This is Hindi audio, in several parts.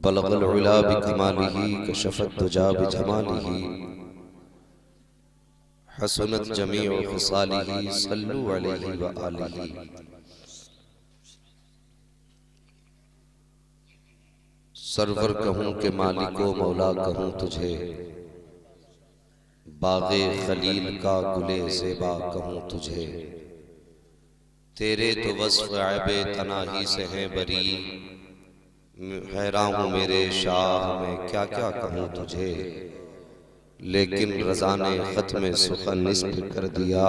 बलगल उला बिकमालिही कशफत दुजा बिजमालिही हसनत जमीउ खिसालिही सल्लु अलैहि व आलिही। सरवर कहूँ के मालिको मौला कहूँ तुझे, बाग़े खलील का गुले ज़ेबा कहूँ तुझे। तेरे तो वस्फ़ ऐबे तनाही से हैं बरी, हैरान हूँ मेरे शाह मैं क्या क्या कहूँ तुझे। लेकिन रज़ा ने ख़त्म सुख़न निस्फ़ कर दिया,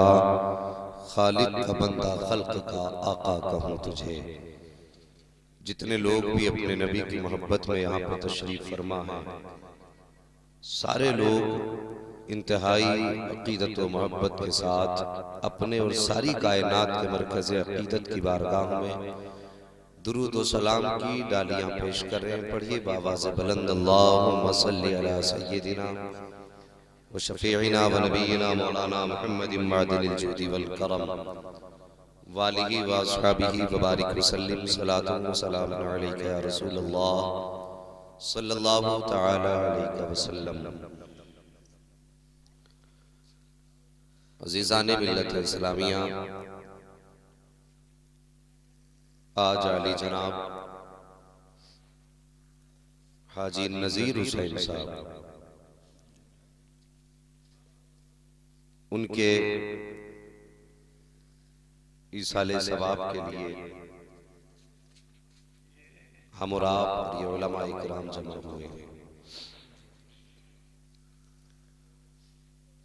खालिक का बंदा खल्क़ का आका कहूँ तुझे। जितने लोग भी अपने नबी की मोहब्बत में यहाँ पर तशरीफ़ फरमा है, सारे लोग इंतहाई अक़ीदत व मोहब्बत के साथ अपने और सारी कायनात के मरकज़ अक़ीदत की बारगाह में दुरूद व सलाम की डालियाँ पेश कर रहे हैं। पढ़िए बावाज़ बुलंद अल्लाहुम्मा सल्लि अला सय्यदिना व शफ़ीइना व नबीना मौलाना मुहम्मदिन मादिनिल जुदी वल करम वालिही व अस्हाबिही व बारिक वसल्लिम सलातुन व सलामुन अलैका या रसूलल्लाह सल्लल्लाहु तआला अलैहि वसल्लम। अज़ीज़ाने मिल्लत इस्लामिया, आज आली जनाब हाजी नज़ीर हुसैन साहब, उनके ईसाले सवाब के लिए हम और आप और ये उलमाए किराम जमा हुए हैं।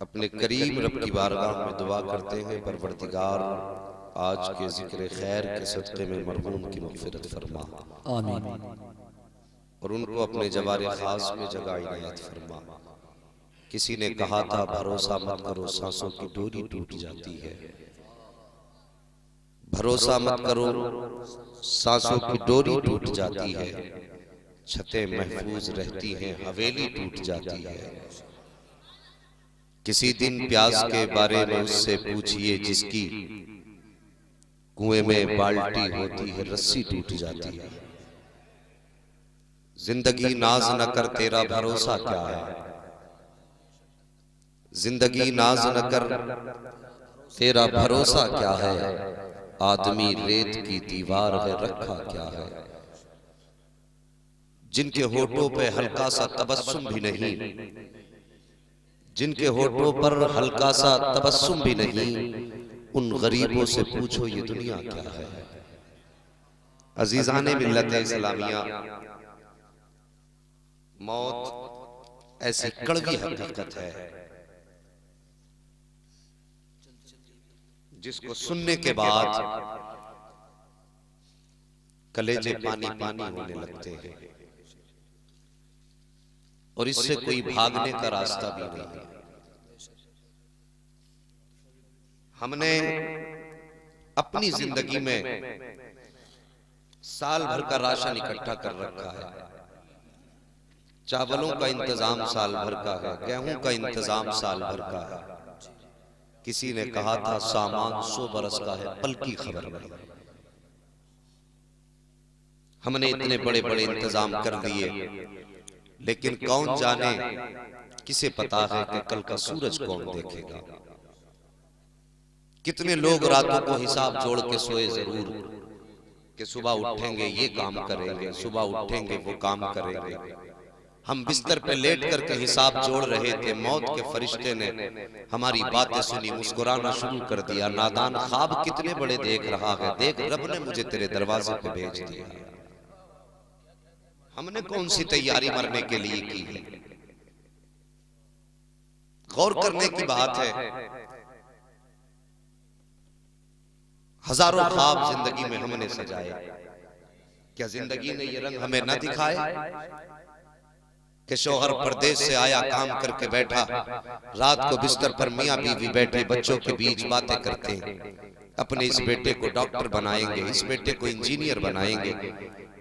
अपने करीम रब की बारगाह में दुआ करते हैं, परवरदिगार आज के जिक्र खैर के सदक़े में मरहूम की मग़फ़िरत फरमा, आमीन। और उनको अपने जवारे ख़ास में जगह इनायत फरमा। किसी ने कहा था भरोसा मत करो सांसों की डोरी टूट जाती है, भरोसा मत करो सांसों की डोरी टूट जाती है, छतें महफूज रहती हैं हवेली टूट जाती है। किसी दिन प्यास के बारे में उससे पूछिए जिसकी कुएं में बाल्टी होती है रस्सी टूट जाती है। जिंदगी नाज न कर तेरा भरोसा क्या है, जिंदगी नाज न कर तेरा भरोसा क्या है, आदमी रेत की दीवार है रखा क्या है। जिनके होठों पे हल्का सा तबस्सुम भी नहीं, जिनके होठों पर हल्का सा तबस्सुम भी नहीं, उन गरीबों से पूछो ये दुनिया क्या है। अजीजाने मिल्लत इस्लामिया, मौत ऐसी कड़वी हकीकत है जिसको सुनने के बाद कलेजे पानी पानी होने लगते हैं और इससे कोई भागने का रास्ता भी नहीं है। हमने अपनी जिंदगी में साल भर का राशन इकट्ठा कर रखा है, चावलों का इंतजाम साल भर का है, गेहूं का इंतजाम साल भर का है। किसी ने कहा था सामान 100 बरस का है, पल की खबर नहीं। हमने इतने बड़े बड़े इंतजाम कर दिए, लेकिन कौन जाने, किसे पता है कि कल का सूरज कौन देखेगा। कितने लोग रातों को हिसाब जोड़ के सोए जरूर कि सुबह उठेंगे ये काम करेंगे, सुबह उठेंगे वो काम करेंगे। हम बिस्तर पे लेट करके हिसाब जोड़ रहे थे, मौत के फरिश्ते ने हमारी बातें सुनी, मुस्कुराना शुरू कर दिया। नादान ख्वाब कितने बड़े देख रहा है, देख रब ने मुझे तेरे दरवाजे पे भेज दिया। हमने कौन सी तैयारी मरने के लिए की है। गौर करने की बात है, हजारों ख्वाब जिंदगी में हमने सजाए, क्या जिंदगी ने ये रंग हमें न दिखाए कि शौहर परदेश से आया काम करके बैठा, रात को बिस्तर पर मियां बीवी बैठे बच्चों के बीच बातें करते हैं, अपने इस बेटे को डॉक्टर बनाएंगे, इस बेटे को इंजीनियर बनाएंगे,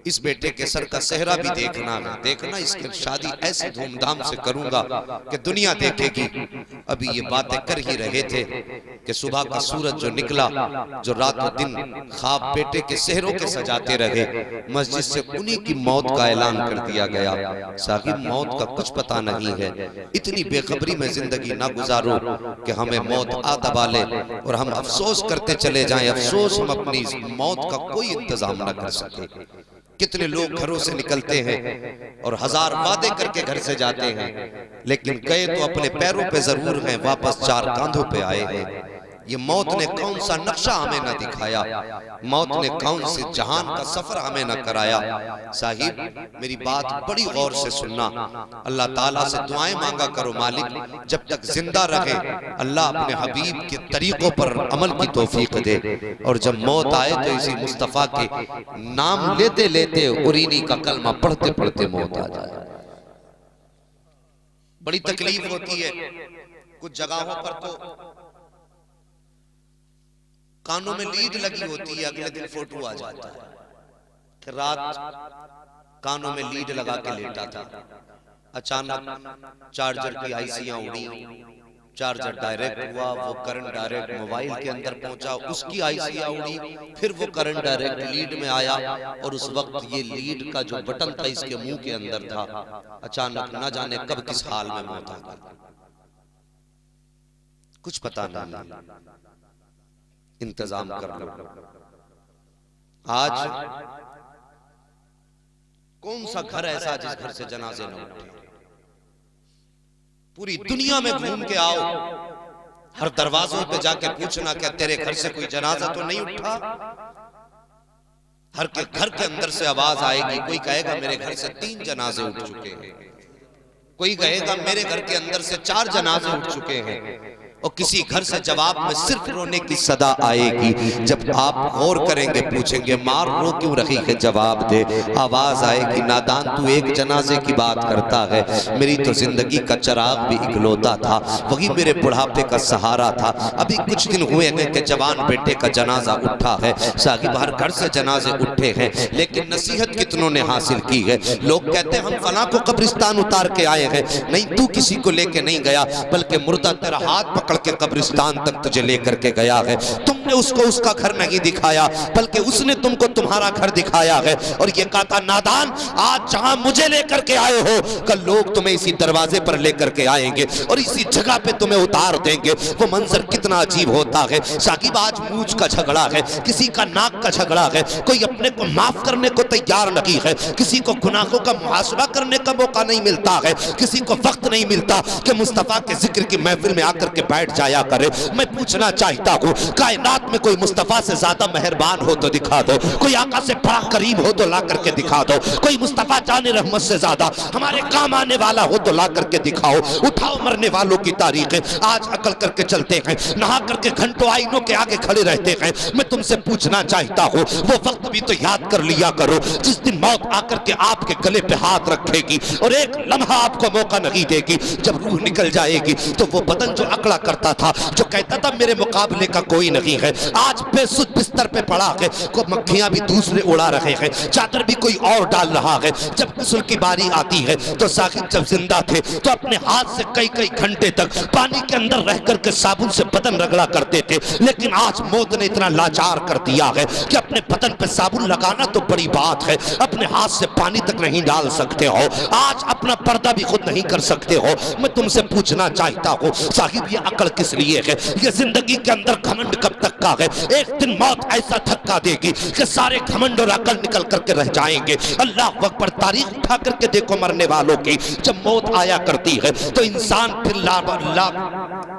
इस बेटे के सर का सेहरा भी देखना है, देखना इसकी शादी ऐसे धूमधाम से करूंगा कि दुनिया देखेगी। अभी ये बातें कर ही रहे थे कि सुबह का सूरज जो निकला, जो रातों दिन ख्वाब बेटे के सेहरों के सजाते रहे, मस्जिद से उन्हीं की मौत का ऐलान कर दिया गया। साहिब मौत का कुछ पता नहीं है, इतनी बेखबरी में जिंदगी ना गुजारो कि हमें मौत आ दबा ले और हम अफसोस करते चले जाएं। अफसोस हम अपनी मौत का कोई इंतजाम ना कर सके। कितने लोग घरों से निकलते हैं और हजार वादे करके घर से जाते हैं, लेकिन गए तो अपने पैरों पे जरूर हैं, वापस चार कांधों पे आए हैं। ये मौत ने कौन सा नक्शा हमें न दिखाया, मौत ने कौन से जहान का सफर हमें न कराया। साहिब मेरी बात बड़ी गौर से सुनना, अल्लाह ताला से दुआएं मांगा करो, मालिक जब तक जिंदा रहे अल्लाह अपने हबीब के तरीकों पर अमल की तौफीक दे, और जब मौत आए तो इसी मुस्तफा के नाम लेते लेते उरीनी का कलमा पढ़ते पढ़ते मौत आ जाए। बड़ी तकलीफ होती है। कुछ जगहों पर तो कानों में लीड लगी होती है, अगले दिन फोटो आ जाता है कि रात कानों में लीड लगा के लेटा था, अचानक चार्जर की आईसियां उड़ी, चार्जर डायरेक्ट हुआ, वो करंट डायरेक्ट मोबाइल के अंदर पहुंचा, उसकी आईसियां उड़ी, फिर वो करंट डायरेक्ट लीड में आया, और उस वक्त ये लीड का जो बटन था इसके मुंह के अंदर था। अचानक न जाने कब किस हाल में मौत आ गई, कुछ पता नहीं। इंतजाम कर लो। आज कौन सा घर ऐसा जिस घर से जनाजे न उठे? पूरी दुनिया में घूम के आओ, हर दरवाजों पे जाके पूछना क्या तेरे घर से कोई जनाजा तो नहीं उठा। हर के घर के अंदर से आवाज आएगी, कोई कहेगा मेरे घर से 3 जनाजे उठ चुके हैं, कोई कहेगा मेरे घर के अंदर से 4 जनाजे उठ चुके हैं, और किसी घर से जवाब में सिर्फ रोने की सदा आएगी। जब आप गौर करेंगे पूछेंगे मार रो क्यों रही है, जवाब दे, आवाज आएगी नादान तू एक जनाजे की बात करता है, मेरी तो जिंदगी का चिराग भी इकलौता था, वही मेरे बुढ़ापे का सहारा था, अभी कुछ दिन हुए हैं कि जवान बेटे का जनाजा उठा है। साहिब हर घर से जनाजे उठे हैं, लेकिन नसीहत कितनों ने हासिल की है। लोग कहते हैं हम फला को कब्रिस्तान उतार के आए हैं, नहीं तू किसी को लेके नहीं गया, बल्कि मुर्दा तेरा हाथ पकड़ के कब्रिस्तान तक तुझे लेकर के गया है। तुमने उसको उसका घर नहीं दिखाया, बल्कि उसने तुमको तुम्हारा घर दिखाया है, और ये कहा था नादान आज जहां मुझे लेकर के आए हो, कल लोग तुम्हें इसी दरवाजे पर लेकर के आएंगे और इसी जगह पे तुम्हें उतार देंगे। वो मंजर कितना अजीब होता है। साकिब आज मूंछ का झगड़ा है, किसी का नाक का झगड़ा है, कोई अपने को माफ करने को तैयार नहीं है, किसी को गुनाहों का मुहासबा करने का मौका नहीं मिलता है, किसी को वक्त नहीं मिलता कि मुस्तफा के जिक्र की महफिल में आकर के बैठ जाया करे। मैं पूछना चाहता हूँ कायनात में कोई मुस्तफा से ज्यादा मेहरबान हो तो दिखा दो, कोई आका से बड़ा करीब हो तो ला करके दिखा दो, कोई मुस्तफा जाने रहमत से ज्यादा हमारे काम आने वाला हो तो ला करके दिखाओ। उठाओ मरने वालों की तारीखें, आज अकल करके चलते हैं, नहा करके घंटों आईनों के आगे खड़े रहते हैं। मैं तुमसे पूछना चाहता हूँ वो वक्त भी तो याद कर लिया करो जिस दिन मौत आकर के आपके गले पे हाथ रखेगी और एक लम्हा आपको मौका नहीं देगी। जब रूह निकल जाएगी तो वो बदन जो अकड़ा करता था, जो कहता था मेरे मुकाबले का कोई नहीं है, आज बेसुध बिस्तर पे पड़ा है, को मक्खियां भी दूसरे उड़ा रहे हैं, चादर भी कोई और डाल रहा है। जब गुस्ल की बारी आती है तो साकिब जब जिंदा थे तो अपने हाथ से कई कई घंटे तक पानी के अंदर रह करके साबुन से बदन रगड़ा करते थे, लेकिन आज मौत ने इतना लाचार कर दिया है कि अपने बदन पे साबुन लगाना तो बड़ी बात है, अपने हाथ से पानी तक नहीं डाल सकते हो, आज अपना पर्दा भी खुद नहीं कर सकते हो। मैं तुमसे पूछना चाहता हूँ साहिब ये अकल किस लिए है? ये जिंदगी के अंदर घमंड कब तक का है? एक दिन मौत ऐसा धक्का देगी कि सारे घमंड और अकल निकल करके रह जाएंगे। अल्लाह अकबर, तारीख उठा करके देखो मरने वालों की, जब मौत आया करती है तो इंसान फिर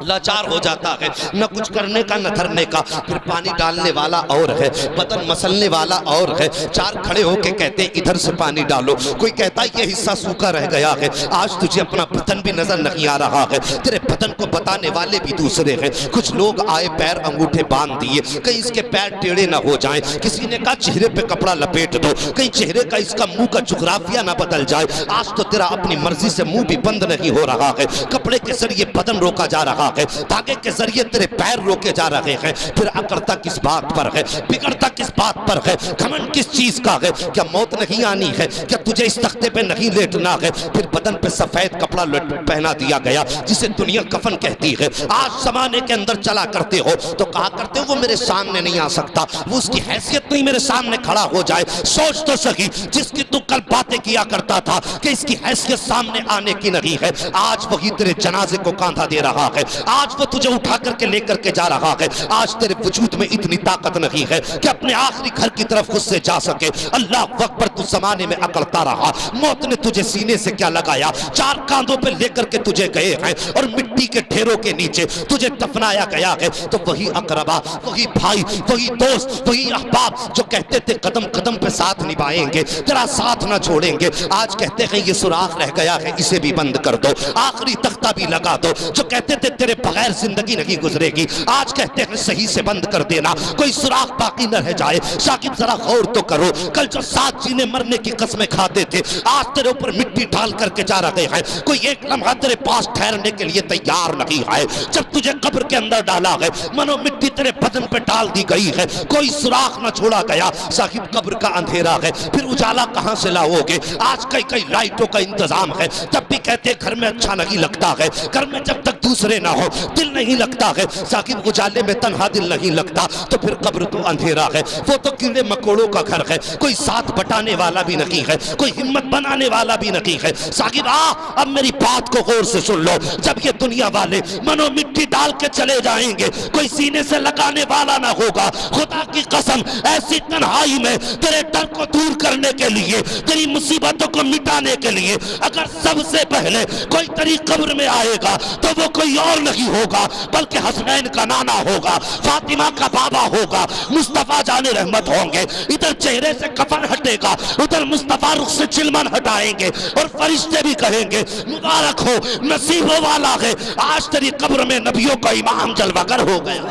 लाचार हो जाता है, न कुछ करने का न धरने का। फिर पानी डालने वाला और है, बदन मसलने वाला और है, चार खड़े होके कहते इधर से पानी डालो, कोई कहता ये हिस्सा सूखा रह गया है, आज तुझे अपना बदन भी नजर नहीं आ रहा है, तेरे बदन को बताने वाले भी दूसरे हैं। कुछ लोग आए पैर अंगूठे बांध बांध दिए, कहीं इसके पैर टेढ़े ना हो जाएं। किसी ने कहा चेहरे पे कपड़ा लपेट दो, कहीं चेहरे का इसका मुंह का जुगराफिया ना बदल जाए। आज तो तेरा अपनी मर्जी से मुंह भी बंद नहीं हो रहा है, कपड़े के जरिए बदन रोका जा रहा है, धागे के जरिए तेरे पैर रोके जा रहे हैं। फिर अकड़ता किस बात पर है, बिगड़ता किस बात पर है, घमंड किस चीज का है? क्या मौत नहीं आनी है? क्या तुझे इस तख्ते पे नहीं लेटना है? फिर बदन पे सफेद कपड़ा पहना दिया गया जिसे दुनिया कफन कहती है। आज जमाने के अंदर चला करते हो तो कहा करते हो वो मेरे सामने नहीं आ सकता, वो उसकी हैसियत नहीं मेरे सामने खड़ा हो जाए। सोच तो सही, जिसकी तू कल बातें किया करता था कि इसकी हैसियत सामने आने की नहीं है, आज वही तेरे जनाजे को कांधा दे रहा है, आज वो तुझे उठा करके लेकर के जा रहा है। आज तेरे वजूद में इतनी ताकत नहीं है कि अपने आखिरी घर की तरफ खुद से जा सके। अल्लाह अकबर, तू जमाने में अकड़ता रहा, मौत ने तुझे सीने से क्या लगाया, चार कांधों पे लेकर के तुझे गए हैं और मिट्टी के ढेरों के नीचे तुझे दफनाया गया है। तो वही अकरबा, वही भाई, वही दोस्त, वही अहबाब जो कहते थे कदम कदम पे साथ निभाएंगे, तेरा साथ ना छोड़ेंगे, आज कहते हैं ये सुराख रह गया है, इसे भी बंद कर दो, आखिरी तख्ता भी लगा दो। जो कहते थे तेरे बगैर जिंदगी नहीं गुजरेगी, आज कहते हैं सही से बंद कर देना, कोई सुराख बाकी न रह जाए। शाकिब जरा गौर तो करो, कल जो साथ जीने मरने की कसमें खाते थे, आज तेरे ऊपर मिट्टी डाल करके जा रहे हैं, कोई एक लम्हा तेरे पास ठहरने के लिए तैयार नहीं है। जब तुझे कब्र के अंदर डाला है, मनो मिट्टी तेरे बदन पे डाल दी गई है, कोई सुराख न छोड़ा गया। साहिब कब्र का अंधेरा है, फिर उजाला कहां से लाओगे? आज कई कई लाइटों का इंतजाम है, तब भी कहते घर में अच्छा नहीं लगता है, घर में जब तक दूसरे ना हो दिल नहीं लगता है। साकिब उजाले में तन्हा दिल नहीं लगता, तो फिर कब्र तो अंधेरा है, वो तो कीड़े मकोड़ों का घर है, कोई साथ बटाने वाला भी नहीं है, कोई हिम्मत बनाने वाला भी नहीं है। साकिब अब मेरी बात को गौर से सुन लो, जब ये दुनिया वाले मनो मिट्टी डाल के चले जाएंगे, कोई सीने से लगाने वाला ना होगा। खुदा की कसम, ऐसी तन्हाई में तेरे डर को दूर करने के लिए, तेरी मुसीबतों को मिटाने के लिए अगर सबसे पहले कोई तेरी कब्र में आएगा तो वो कोई और नहीं होगा बल्कि हसनैन का नाना होगा, फातिमा का बाबा होगा, मुस्तफा जाने रहमत होंगे। इधर चेहरे से कफन हटेगा, उधर मुस्तफा रुख से चिलमन हटाएंगे और फरिश्ते भी कहेंगे मुबारक हो, नसीबों वाला है, आज तेरी कब्र में नबियों का इमाम जलवागर हो गया।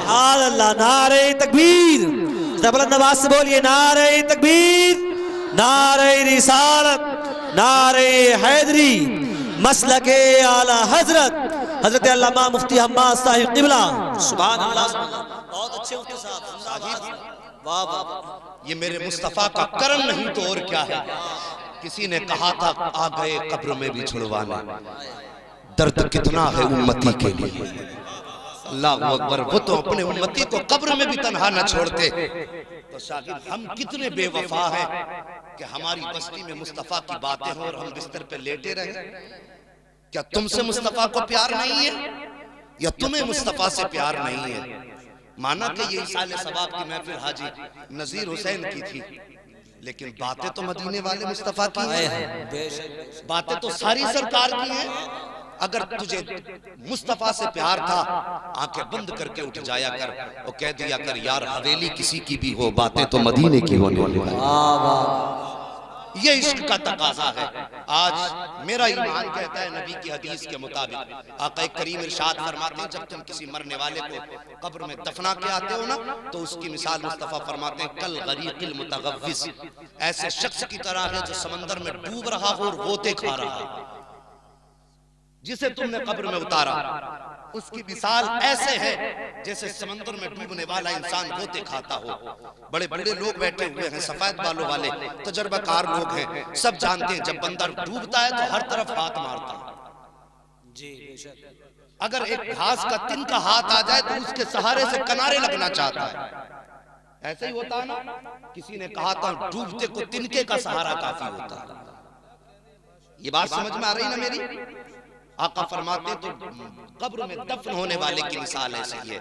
अल्लाह, नारे तकबीर, जबरदस्त आवाज से बोलिए नारे तकबीर, नारे रिसालत, नारे हैदरी, मसलके आला हजरत हजरत अल्लामा मुफ्ती हम्माद साहिब किबला। सुभान अल्लाह, बहुत अच्छे मुफ्ती साहब, वाह वाह। ये मेरे मुस्तफा का करम नहीं तो और क्या है। किसी ने कहा था आ गए कब्र में भी छुड़वाने, दर्द कितना है उम्मती के लिए। अल्लाह अकबर, वो तो अपने उम्मती को कब्र में भी तन्हा न छोड़ते। तो शागिर्द हम कितने बेवफा हैं कि हमारी बस्ती में मुस्तफा की बातें हो और हम बिस्तर पे लेटे रहे। क्या तुमसे मुस्तफा को प्यार नहीं है या तुम्हें मुस्तफा से प्यार नहीं है? माना कि ये साले सबाब की महफिल हाजी नजीर हुसैन की थी, लेकिन बातें तो मदीने वाले मुस्तफा की हैं, बातें तो सारी सरकार की हैं। अगर तुझे मुस्तफा से प्यार था, आंखें बंद करके उठ जाया कर और कह दिया कर यार हवेली किसी की भी हो, बातें तो मदीने की होने वाली। ये इश्क का तकाजा है। आज मेरा ईमान कहता है नबी की हदीस के मुताबिक, आका करीम इरशाद फरमाते हैं जब तुम किसी मरने वाले को कब्र में दफना के आते हो ना, तो उसकी मिसाल मुस्तफा फरमाते हैं कल गरीकिल मुतगव्विस, ऐसे शख्स की तरह है जो समंदर में डूब रहा हो और गोते खा रहा है। जिसे तुमने कब्र में उतारा उसकी मिसाल ऐसे है जैसे समंदर में डूबने वाला इंसान गोते खाता हो। बड़े बड़े लोग बैठे हुए हैं, सफेद बालों वाले तजर्बाकार लोग हैं, सब जानते हैं जब बंदा डूबता है तो हर तरफ हाथ मारता है जी। अगर एक घास का तिनका हाथ आ जाए तो उसके सहारे से किनारे लगना चाहता है। ऐसे ही होता है ना, किसी ने कहा था डूबते को तिनके का सहारा काफी होता है। ये बात समझ में आ रही ना मेरी? आका फरमाते तो कब्र में दफन होने वाले की मिसाल ऐसी है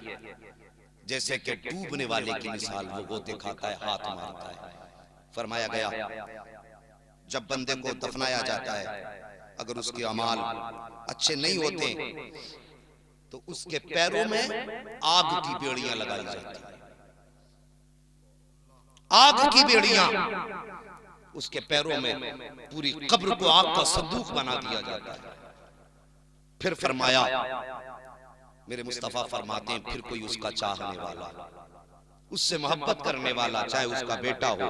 जैसे कि डूबने वाले की मिसाल, वो गोते खाता है, हाथ मारता है। फरमाया गया जब बंदे को दफनाया जाता है, अगर उसके अमाल अच्छे नहीं होते तो उसके पैरों में आग की बेड़ियां लगाई जाती है। आग की बेड़ियां उसके पैरों में, पूरी कब्र को आग का संदूक बना दिया जाता है। फिर फरमाया मेरे मुस्तफा फरमाते हैं फिर कोई उसका चाहने वाला उससे मोहब्बत करने वाला, चाहे उसका बेटा हो,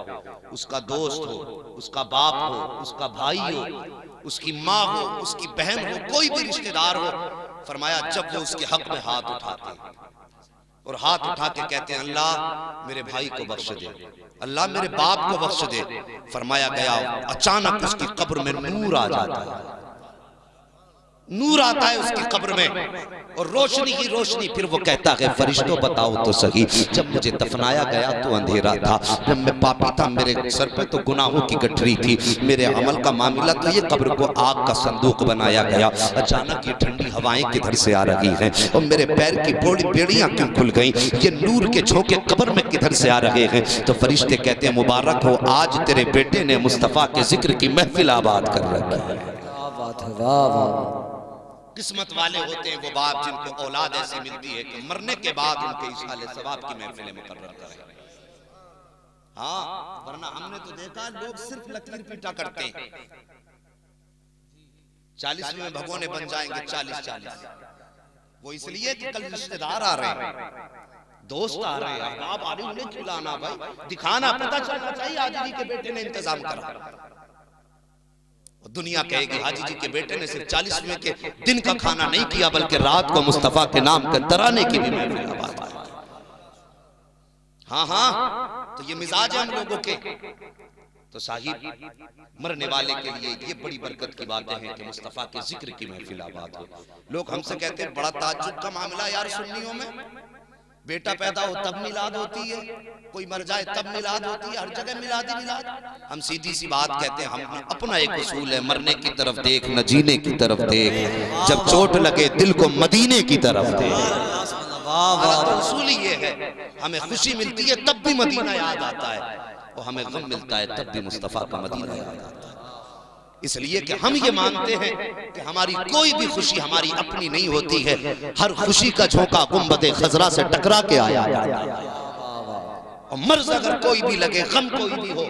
उसका दोस्त हो, उसका बाप हो, उसका भाई हो, उसकी माँ हो, उसकी बहन हो, कोई भी रिश्तेदार हो, फरमाया जब वो उसके हक में हाथ उठाते और हाथ उठा के कहते हैं अल्लाह मेरे भाई को बख्श दे, अल्लाह मेरे बाप को बख्श दे, फरमाया गया अचानक उसकी कब्र में नूर आ जाता है, नूर आता है उसकी कब्र में और रोशनी ही रोशनी। फिर वो कहता है फरिश्तों बताओ तो सही, जब मुझे दफनाया गया तो अंधेरा था, जब मैं पापी था मेरे सर पे तो गुनाहों की गठरी थी, मेरे अमल का मामला तो ये कब्र को आग का संदूक बनाया गया, अचानक ये ठंडी हवाएं किधर से आ रही हैं और मेरे पैर की बड़ी बेड़ियां क्यों खुल गई, ये नूर के झोंके कब्र में किधर से आ रहे हैं। तो फरिश्ते कहते हैं मुबारक हो, आज तेरे बेटे ने मुस्तफ़ा के जिक्र की महफिल आबाद कर रखी है। किस्मत वाले होते हैं वो बाप जिनको औलाद ऐसी मिलती है कि मरने के बाद उनके इशाले सवाब की महफिलें मुकर्रर करें। हाँ, वरना हमने तो देखा लोग सिर्फ लकीर पीटा करते हैं, 40 में भगोने बन जाएंगे 40-40, वो इसलिए कि कल रिश्तेदार आ रहे हैं, दोस्त आ रहे हैं, आप आ रहे उन्हें खिलाना भाई, दिखाना, पता चलना चाहिए हाजी जी के बेटे ने इंतजाम करा। दुनिया कहेगी हाजी जी के बेटे ने सिर्फ 40वें के दिन का खाना नहीं किया बल्कि रात को मुस्तफा के नाम के तराने की भी महफिल आबाद की। हाँ हाँ, तो ये मिजाज है हम लोगों के। तो साहिब मरने वाले के लिए ये बड़ी बरकत की बातें हैं कि मुस्तफा के जिक्र की महफिल आबाद हो। लोग हमसे कहते हैं बड़ा ताज्जुब का मामला यार सुन्नियों में, बेटा पैदा हो तब मिलाद होती है, कोई मर जाए तब मिलाद होती है, हर जगह मिलाद ही मिलाद। हम सीधी सी बात कहते हैं, हम अपना एक उसूल है, मरने की तरफ देख न जीने की तरफ देख, जब चोट लगे दिल को मदीने की तरफ देख। हमारा तो उसूल ही ये है, हमें खुशी मिलती है तब भी मदीना याद आता है और हमें गम मिलता है तब भी मुस्तफा का मदीना याद आता है। इसलिए कि हम ये मानते हैं कि हमारी कोई भी खुशी हमारी अपनी नहीं होती है, हर खुशी का झोंका गुंबदे खजरा से टकरा के आया और मर्ज अगर कोई भी लगे, गम कोई भी हो,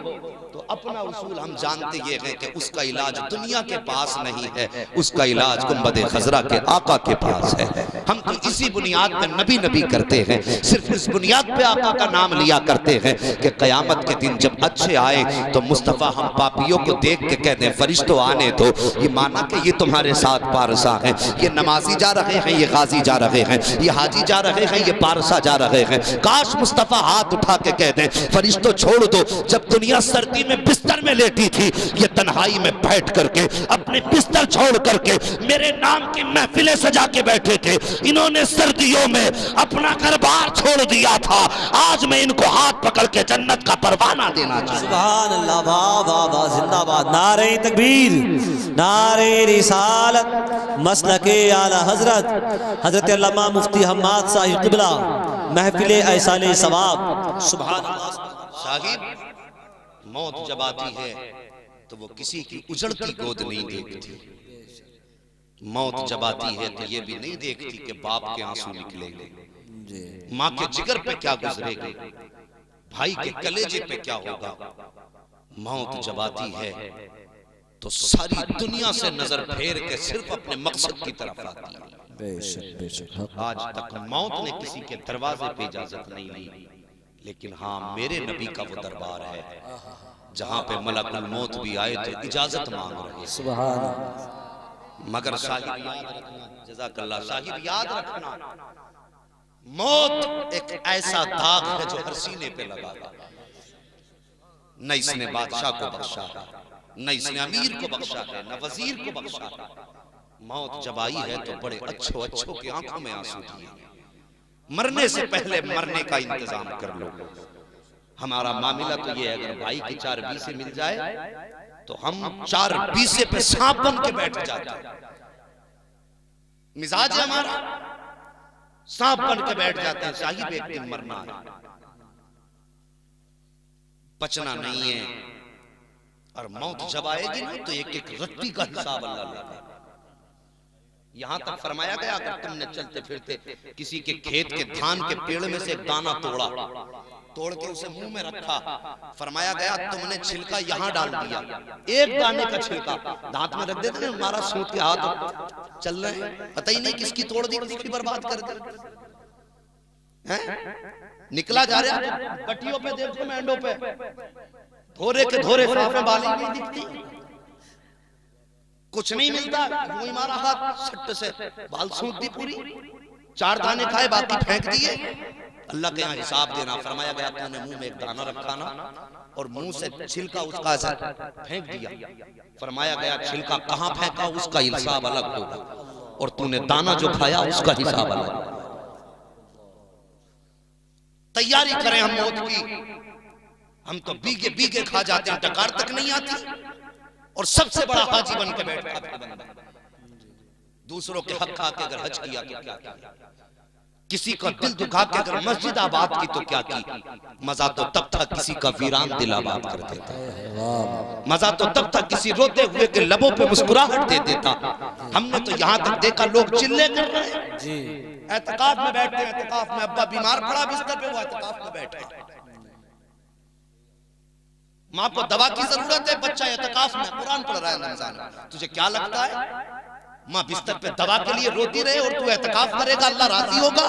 तो अपना उसूल हम जानते ये हैं कि उसका इलाज दुनिया के पास नहीं है, उसका इलाज गुंबदे खजरा के आका के पास है। हम तो इसी बुनियाद पर नबी नबी करते हैं, सिर्फ इस बुनियाद पे आका का नाम लिया करते हैं कि कयामत के दिन जब अच्छे आए तो मुस्तफ़ा हम पापियों को देख के कहते हैं फरिश्तों आने दो, ये माना कि ये तुम्हारे साथ पारसा हैं, ये नमाजी जा रहे हैं, ये गाजी जा रहे हैं, ये हाजी जा रहे हैं, ये पारसा जा रहे हैं। काश मुस्तफ़ा हाथ उठा के कह दें फरिश्तों छोड़ दो, जब दुनिया सर्दी में बिस्तर में लेटी थी, ये तन्हाई में बैठ करके अपने बिस्तर छोड़ करके मेरे नाम की महफिलें सजा के बैठे थे, इन्होंने सर्दियों में अपना घर-बार छोड़ दिया था, आज मैं इनको हाथ पकड़ के जन्नत का परवाना देना चाहता हूं। सुभान अल्लाह, वाह वाह वाह, जिंदाबाद, नारे तकबीर, नारे रिसालत, मसलके आला हजरत हजरत अल्लामा मुफ्ती हम्माद साहिब क़िबला, महफिल ऐसाले सवाब। सुभान अल्लाह। साहिब मौत जब आती है तो वो किसी की उजड़ती गोद नहीं देखती, मौत जब आती है तो ये भी नहीं देखती कि बाप के आंसू निकलेंगे, माँ के जिगर पे क्या गुजरेगी, भाई के कलेजे पे क्या होगा। मौत जब आती है तो सारी दुनिया से नजर फेर के सिर्फ अपने मकसद की तरफ आती है। बेशक बेशक। आज तक मौत ने किसी के दरवाजे पे इजाजत नहीं ली, लेकिन हाँ मेरे नबी का वो दरबार है जहाँ पे मलकुल मौत भी आए तो इजाजत मांग रहे। सुभान अल्लाह। मगर साहिब याद रखना, जज़ाकल्लाह, साहिब याद रखना, मौत एक ऐसा दाग है जो हर सीने पे लगा है। न इसने बादशाह को बख्शा है, न इसने अमीर को बख्शा है, न वजीर को बख्शा है। मौत जब आई है तो बड़े अच्छों अच्छों की आंखों में आंसू दिए, मरने से पहले मरने का इंतजाम कर लो। हमारा मामला तो ये है, अगर भाई की 4 बीसे मिल जाए तो हम 4 बीसे पे सांप बन के बैठ जाते हैं। मिजाज है हमारा, सांप बन के बैठ जाते हैं। साहिब एक दिन मरना है, बचना नहीं है, और मौत जब आएगी ना तो एक एक रत्ती का हिसाब अल्लाह लेगा। यहां तक फरमाया गया अगर तुमने चलते फिरते किसी के खेत के धान के पेड़ में से एक दाना तोड़ा, तोड़ के उसे मुंह में रखा, फरमाया गया तुमने छिलका यहाँ डाल दिया, एक दाने का छिलका दांत में रख देते ना, हमारा सूत के हाथ चल रहे हैं, पता ही नहीं किसकी तोड़ दी, किसकी बर्बाद कर दी। निकला जा रहा, कटियों पे देखो, मैंडों पे धोरे के धोरे साफे बाली नहीं दिखती, कुछ नहीं मिलता, वही मारा हाथ सट्ट से बाल सूंघ दी पूरी, 4 दाने खाए बाकी फेंक दिए। अल्लाह के यहाँ हिसाब देना, फरमाया गया तूने मुंह में एक दाना रखा ना और मुंह से छिलका उसका फेंक दिया, फरमाया गया छिलका कहाँ फेंका उसका हिसाब अलग होगा और तूने दाना जो खाया उसका हिसाब अलग। तैयारी करें हम मौत की, हम तो बीगे बीगे खा जाते हैं, डकार तक नहीं आती और सबसे बड़ा हाजी बन के बैठा बंदा, दूसरों के हक खा के अगर हज किया तो क्या किया, किसी का दिल दुखा के अगर मस्जिद आबाद की तो क्या की, मजा तो तब था किसी का वीरान दिल आबाद कर देता, मजा तो तब था किसी रोते हुए के लबों पे मुस्कुराहट दे देता। हमने तो यहाँ तक देखा लोग चिल्ले कर रहे हैं जी, एतकाफ में बैठे हैं, एतकाफ में अब्बा बीमार पड़ा बिस्तर पे, वो एतकाफ में बैठे, माँ को दवा की जरूरत है, बच्चा एतकाफ में कुरान पढ़ रहा है रमजान में, तुझे क्या लगता है माँ बिस्तर पे दवा के लिए रोती रहे और तू एतकाफ करेगा, अल्लाह राजी होगा?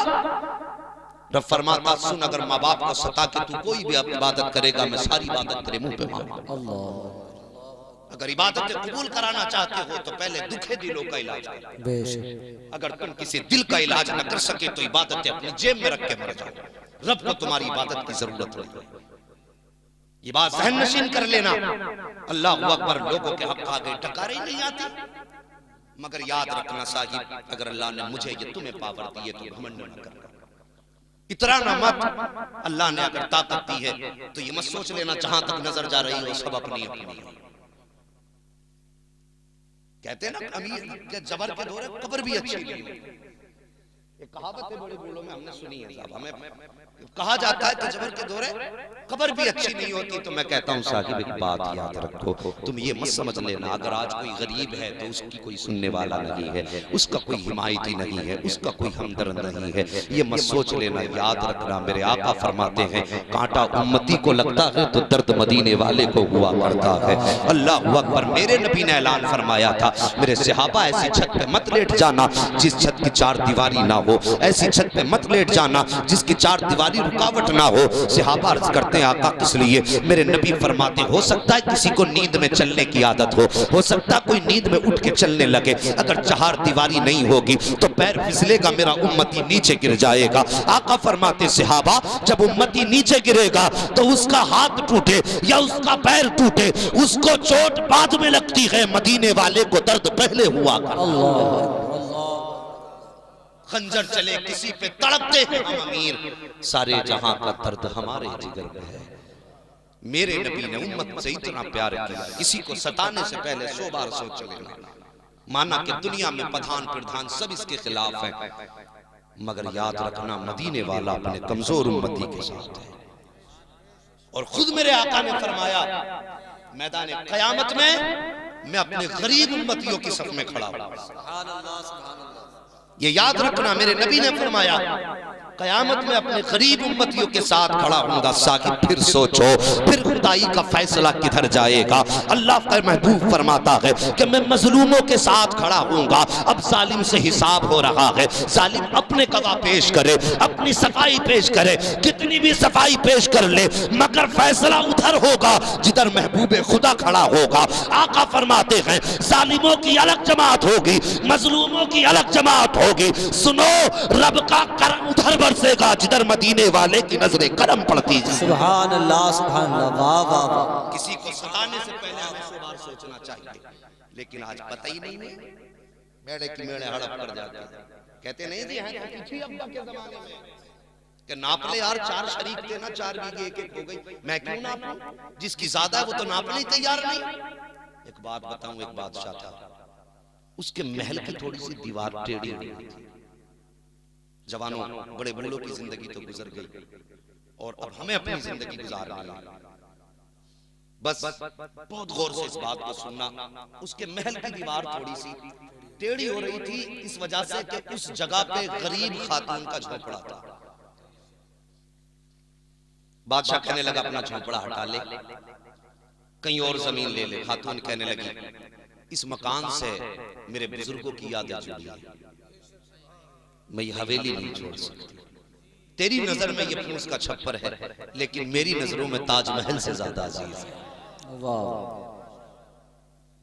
रब फरमाता सुन, अगर माँ बाप को सता के तू कोई भी इबादत करेगा मैं सारी इबादत तेरे मुंह पे मांगूंगा। अगर इबादत कबूल कराना चाहते हो तो पहले दुखे दिलों का इलाज करो, अगर तुम किसी दिल का इलाज न कर सके तो इबादत अपनी जेब में रख के मर जाओ, रब को तुम्हारी इबादत की जरूरत नहीं। ये बात जहन नशीन कर लेना, अल्लाह अकबर, लोगों के हक आगे टकारे नहीं आती, मगर याद रखना साहिब, अगर अल्लाह ने मुझे ये तुम्हें पावर दी है तो घमंड न करना, इतराना मत। अल्लाह ने अगर ताकत दी है तो ये मत सोच लेना जहां तक नजर जा रही हो सब अपनी अपनी। कहते हैं ना अमीर के जबर के दौरे कब्र भी अच्छी नहीं होती, एक कहावत है बड़े बूढ़ों में हमने सुनी है साहब, हमें कहा जाता है कि जबर के दौरे कब्र भी अच्छी नहीं होती। तो मैं कहता हूँ साहिब एक बात याद रखो, तुम ये मत समझ लेना अगर आज कोई गरीब है तो उसकी कोई सुनने वाला नहीं है, उसका कोई हिमायती नहीं है, उसका कोई हमदर्द नहीं है, ये मत सोच लेना। याद रखना मेरे आका फरमाते हैं कांटा उम्मती को लगता है तो दर्द मदीने वाले को हुआ करता है। अल्लाह अकबर। मेरे नबी ने ऐलान फरमाया था मेरे सहाबा ऐसी छत पे मत लेट जाना जिस छत की 4 दीवारी ना हो, ऐसी छत पे मत लेट जाना जिसकी 4 दीवारी रुकावट ना हो। सहाबा अर्ज करते हैं आका किस लिए? मेरे नबी फरमाते हो सकता है किसी को नींद में चलने की आदत हो सकता है कोई नींद में उठ के चलने लगे, अगर 4 दीवारी नहीं होगी तो पैर फिसलेगा, मेरा उम्मती नीचे गिर जाएगा। आका फरमाते सहाबा जब उम्मती नीचे गिरेगा तो उसका हाथ टूटे या उसका पैर टूटे उसको चोट बाद में लगती है, मदीने वाले को दर्द पहले हुआ। खंजर चले किसी पे तड़पते हैं हम अमीर, सारे जहां का दर्द हमारे जिगर में है। मेरे नबी ने उम्मत से इतना प्यार किया किसी को सताने से पहले 100 बार सोच लेना। माना कि दुनिया में प्रधान प्रधान सब इसके खिलाफ हैं, मगर याद रखना मदीने वाला अपने कमजोर उम्मती के साथ है। और खुद मेरे आका ने फरमाया मैदान क़यामत में मैं अपने गरीब उम्मतियों की सफ में खड़ा हूं। ये याद रखना मेरे नबी ने फरमाया क़यामत में अपने गरीब उम्मतियों के साथ खड़ा होगा। साकिब फिर सोचो फिर खुदाई का फैसला किधर जाएगा? अल्लाह का महबूब फरमाता है कि मैं मजलूमों के साथ खड़ा होऊंगा। अब जालिम से हिसाब हो रहा है, जालिम अपने गवाह पेश करे, अपनी सफाई पेश करे, कितनी भी सफाई पेश कर ले मगर फैसला उधर होगा जिधर महबूब खुदा खड़ा होगा। आका फरमाते हैं जालिमों की अलग जमात होगी, मजलूमों की अलग जमात होगी। सुनो रब का करम उधर बरसेगा जिधर मदीने वाले की नजरें करम पड़ती है। सुभान अल्लाह सुभान अल्लाह, वाह वाह वाह। किसी को सताने से पहले हमें 100 बार सोचना चाहिए, लेकिन आज पता ही नहीं है, मेड़े की मेड़े हड़प कर जाते हैं। कहते नहीं जी हैं तो पीछे अब्बा के जमाने में कि नाप ले यार 4 शरीक थे ना 4 बीघे एक एक हो गई, मैं क्यों नापूं? जिसकी ज्यादा है वो तो नापने ही तैयार नहीं। एक बात बताऊं, एक बादशाह था, उसके महल की थोड़ी सी दीवार टेढ़ी हुई थी। जवानों बड़े बूढ़ों की जिंदगी तो गुजर गई और अब हमें अपनी जिंदगी गुजारनी है। बस बहुत गौर से इस बात को सुनना। उसके महल की दीवार थोड़ी सी टेढ़ी हो रही थी इस वजह से कि उस जगह पे गरीब खातून का झोंपड़ा था। बादशाह कहने लगा अपना झोंपड़ा हटा ले, कहीं और जमीन ले ले। खातून कहने लगी इस मकान से मेरे बुजुर्गों की यादें जुड़ी है, मैं ये हवेली नहीं छोड़ सकती, तेरी नजर में ये फूस का छप्पर है, लेकिन मेरी नजरों में ताजमहल से ज्यादा अजीज है।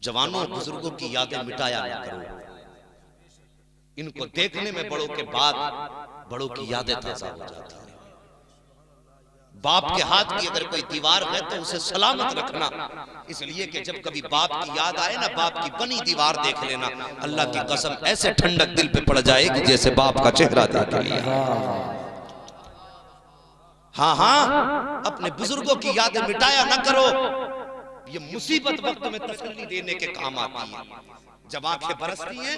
जवानों बुजुर्गों की यादें मिटाया ना करो, इनको देखने में बड़ों के बाद बड़ों की यादें ताजा हो जाती हैं। बाप के हाथ की अगर कोई दीवार है तो उसे सलामत रखना, इसलिए कि जब कभी बाप की याद आए ना, बाप की बनी दीवार देख लेना, अल्लाह की कसम ऐसे ठंडक दिल पे पड़ जाएगी जैसे बाप का चेहरा देख लिया। हाँ हाँ, अपने बुजुर्गों की यादें मिटाया ना करो, ये मुसीबत वक्त में तसल्ली देने के काम आती है। जब आंखें बरसती हैं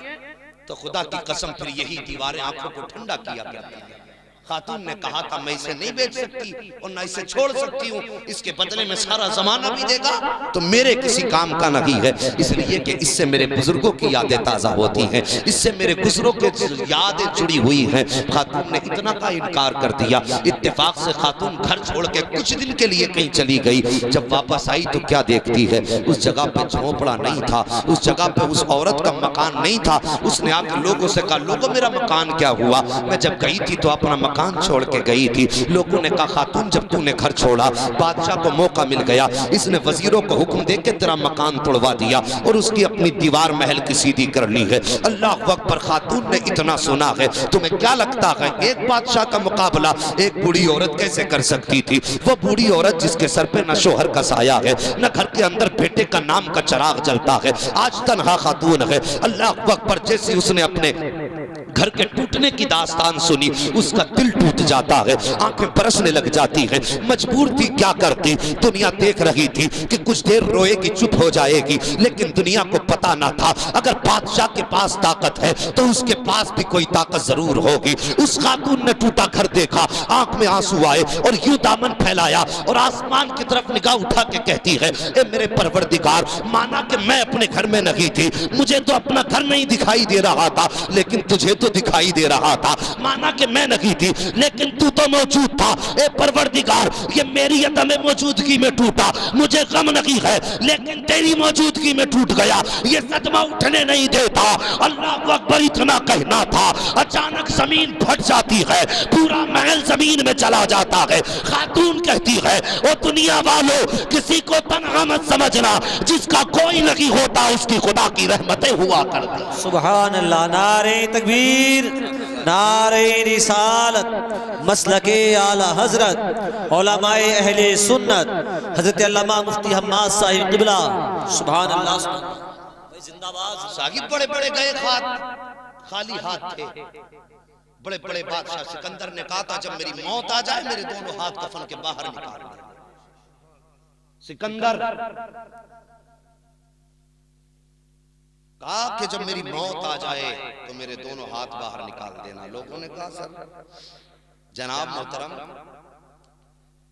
तो खुदा की कसम फिर यही दीवारें आंखों को ठंडा किया करती हैं। खातून ने कहा था मैं इसे नहीं बेच सकती और ना इसे छोड़ सकती हूँ, इसके बदले में सारा जमाना भी देगा तो मेरे किसी काम का नहीं है, इसलिए कि इससे मेरे बुजुर्गों की यादें ताजा होती हैं, इससे मेरे बुजुर्गों के यादें जुड़ी हुई हैं। खातून ने इतना का इनकार कर दिया। इत्तेफाक से खातून घर छोड़ के कुछ दिन के लिए कहीं चली गई। जब वापस आई तो क्या देखती है, उस जगह पे झोंपड़ा नहीं था, उस जगह पे उस औरत का मकान नहीं था। उसने आके लोगों से कहा, लोगों मेरा मकान क्या हुआ? मैं जब गई थी तो अपना मकान छोड़ के गई थी। लोगों ने कहा, खातून जब तूने घर छोड़ा बादशाह को मौका मिल गया, इसने वजीरों को हुक्म दे के तेरा मकान तोड़वा दिया और उसकी अपनी दीवार महल की सीधी कर ली है। अल्लाह अकबर, खातून ने इतना सुना है, तुम्हें क्या लगता है एक बादशाह का मुकाबला एक बूढ़ी औरत कैसे कर सकती थी? वो बूढ़ी औरत जिसके सर पे न शोहर का साया है, न घर के अंदर बेटे का नाम का चिराग जलता है, आज तन्हा खातून है। अल्लाह अकबर, जैसे उसने अपने घर के टूटने की दास्तान सुनी, उसका दिल टूट जाता है, आंखें बरसने लग जाती हैं। मजबूर थी, क्या करती? दुनिया देख रही थी कि कुछ देर रोएगी, चुप हो जाएगी, लेकिन दुनिया को पता ना था अगर बादशाह के पास ताकत है तो उसके पास भी कोई ताकत जरूर होगी। उस खातून ने टूटा घर देखा, आंख में आंसू आए और यूं दामन फैलाया और आसमान की तरफ निगाह उठा के कहती है, ए मेरे परवरदिगार, माना कि मैं अपने घर में नहीं थी, मुझे तो अपना घर नहीं दिखाई दे रहा था, लेकिन तुझे तो दिखाई दे रहा था। माना कि मैं नहीं थी लेकिन तू तो मौजूद था। ए परवरदिगार, ये मेरी अदम मौजूदगी में टूटा, मुझे गम नहीं है, लेकिन तेरी मौजूदगी में टूट गया, ये सदमा उठने नहीं देता। अल्लाह अकबर, इतना कहना था, अचानक जमीन फट जाती है, पूरा महल जमीन में चला जाता है। खातून कहती है, ओ दुनिया वालों, किसी को तन्हा मत समझना, जिसका कोई नहीं होता उसकी खुदा की रहमतें हुआ करती। सुभान अल्लाह। नारे तकबीर, नारे रिसालत, मसलके आला हजरत, उलमाए अहले सुन्नत, हजरत अल्लामा मुफ्ती हम्माद साहिब क़िबला। सुभान अल्लाह, जिंदाबाद। साहिब बड़े बड़े गए हाथ, खाली हाथ थे। बड़े बड़े बादशाह सिकंदर ने कहा था, जब मेरी मौत आ जाए मेरे दोनों हाथ कफन के बाहर निकाल दे। सिकंदर कहा कि जब मेरी मौत आ जाए तो मेरे दोनों हाथ बाहर निकाल देना। लोगों ने कहा, सर जनाब मोहतरम,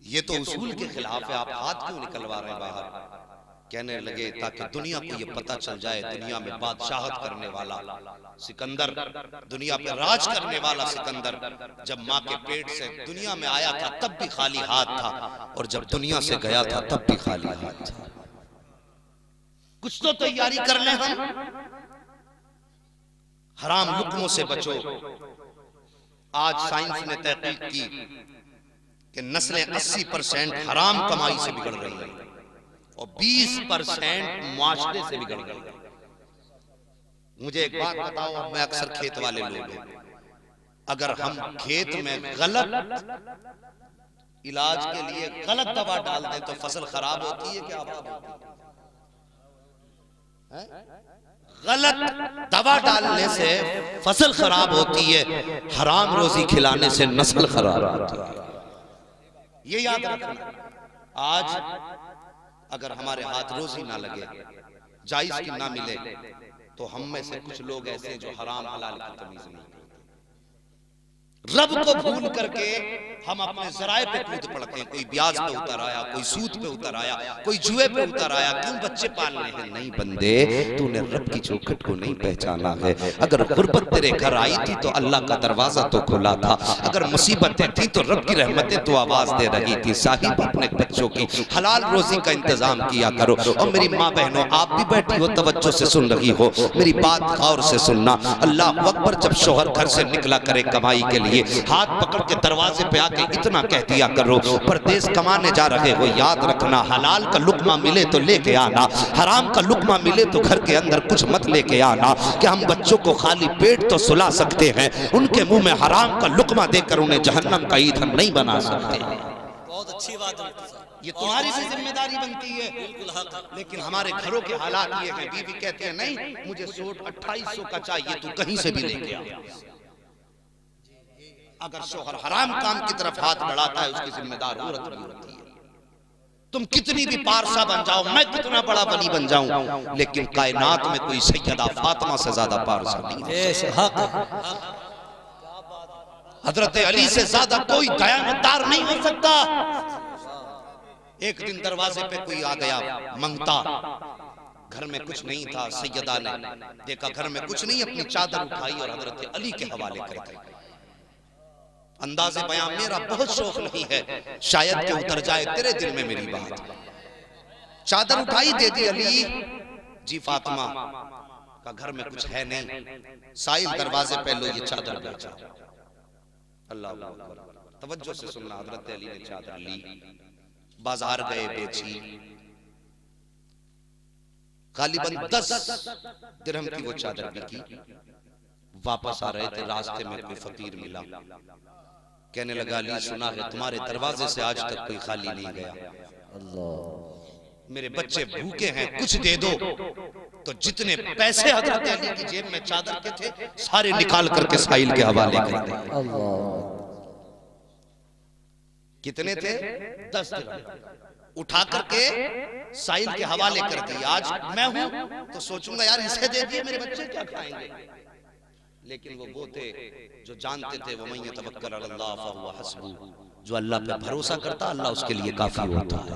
ये तो उसूल के खिलाफ है, आप हाथ क्यों निकलवा रहे हैं बाहर? कहने लगे, ताकि दुनिया को ये पता चल जाए, दुनिया में बादशाहत करने वाला सिकंदर, दुनिया पे राज करने वाला सिकंदर, जब माँ के पेट से दुनिया में आया था तब भी खाली हाथ था, और जब दुनिया से गया था तब भी खाली हाथ था। कुछ तो तैयारी कर ले हम। हराम लुक्मों से बचो। आज साइंस ने तहकीक की कि नस्लें 80% हराम कमाई से बिगड़ रही हैं और 20% मुआशरे से बिगड़ गई। मुझे एक बात बताओ, मैं अक्सर खेत वाले लोग हैं, अगर हम खेत में गलत इलाज के लिए गलत दवा डाल दें तो फसल खराब होती है क्या? गलत दवा डालने से फसल खराब होती है, हराम रोजी खिलाने से नस्ल खराब होती है। ये याद रखना। आज अगर हमारे हाथ रोजी ना लगे, जायज की ना मिले, तो हम में से कुछ लोग ऐसे जो हराम हलाल की तमीज नहीं करते। रब को भूल करके हम अपने जराए पे कूद पड़ते हैं। कोई ब्याज पे उतर आया, कोई सूद पे उतर आया, कोई जुए पे उतर आया। क्यों? बच्चे पालने हैं। नहीं बंदे, तूने रब की चौखट को नहीं पहचाना है। अगर गुर्बत तेरे घर आई थी तो अल्लाह का दरवाजा तो खुला था, अगर मुसीबतें थी तो रब की रहमतें तो आवाज दे रही थी। साहिब, अपने बच्चों की हलाल रोजी का इंतजाम किया करो। और मेरी माँ बहनों, आप भी बैठी हो, तवज्जो से सुन रही हो, मेरी बात गौर से सुनना। अल्लाह अकबर, जब शौहर घर से निकला करे कमाई के लिए, लिए हाथ पकड़ के दरवाजे पे आके इतना कह दिया करो, परदेश कमाने जा रहे हो याद रखना, हलाल का लुकमा मिले तो लेके आना, हराम का लुकमा मिले तो घर के अंदर कुछ मत लेके आना। कि हम बच्चों को खाली पेट तो सुला सकते हैं, उनके मुंह में हराम का लुकमा देकर उन्हें जहन्नम का ईंधन नहीं बना सकते। बहुत अच्छी बात है, ये तुम्हारी भी जिम्मेदारी बनती है। लेकिन हमारे घरों के हालात ये हैं, बीवी कहती है नहीं मुझे सूट 2800 का चाहिए, तू कहीं से भी लेके आ। अगर शोहर हराम काम की तरफ हाथ बढ़ाता है उसकी जिम्मेदार औरत भी होती है। तुम कितनी भी पारसा बन जाओ, मैं कितना बड़ा वली बन जाऊं, लेकिन कायनात में कोई सैयदा फातिमा से ज्यादा पारसा नहीं है। हजरत अली से ज्यादा कोई दयानतदार नहीं हो सकता। एक दिन दरवाजे पे कोई आ गया मंगता, घर में कुछ नहीं था। सैयदा ने देखा घर में कुछ नहीं, अपनी चादर उठाई और हजरत अली के हवाले कर दी। अंदाज़े बयां मेरा बहुत शौक नहीं है, शायद के उतर जाए तेरे दिल में मेरी बात। चादर उठाई दे दी अली जी, फातिमा का घर में कुछ है नहीं। साहिल दरवाजे पे लो ये चादर बेचा। अल्लाह तवज्जो से सुनना, हजरत अली ने चादर ली, बाजार गए, बेची। गालिबन 10 दिरहम की वो चादर बिकी। वापस आ रहे थे, रास्ते में कोई फकीर मिला, कहने लगा अली सुना है तुम्हारे दरवाजे से आज तक कोई खाली नहीं गया, मेरे बच्चे भूखे हैं, कुछ दे दो। तो जितने पैसे हजरत अली की जेब में चादर के थे सारे निकाल करके साहिल के हवाले कर दिए। कितने थे? 10 दिरहम उठा करके साहिल के हवाले कर दिए। आज मैं हूं तो सोचूंगा यार इसे दे दिए, मेरे बच्चे क्या खाएंगे। लेकिन वो थे जो जानते थे वो मैं तवक्कल अल्लाह फहुवा हस्बु, जो अल्लाह पे भरोसा करता अल्लाह उसके लिए काफी होता है।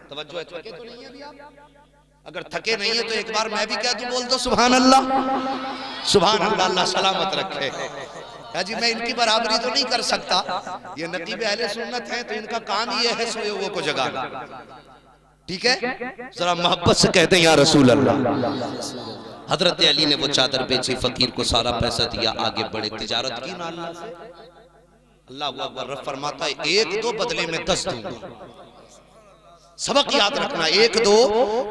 तवज्जो है, थके तो नहीं है अभी आप? अगर थके नहीं है तो एक बार मैं भी कह दूं, बोल दो सुभान अल्लाह, सुभान अल्लाह, अल्लाह सलामत रखे। जी मैं इनकी बराबरी तो नहीं कर सकता, ये नकीब अहले सुन्नत है तो इनका काम ही है सोए हुए को जगाना। ठीक है, जरा मोहब्बत से कहते हैं या रसूल अल्लाह। हजरत अली ने वो चादर बेची, फकीर को सारा पैसा दिया, आगे बढ़े, तिजारत की ना अल्लाह से। अल्लाह अकबर फरमाता है 1-2 बदले में 10 दूंगा। सबक याद रखना, 1-2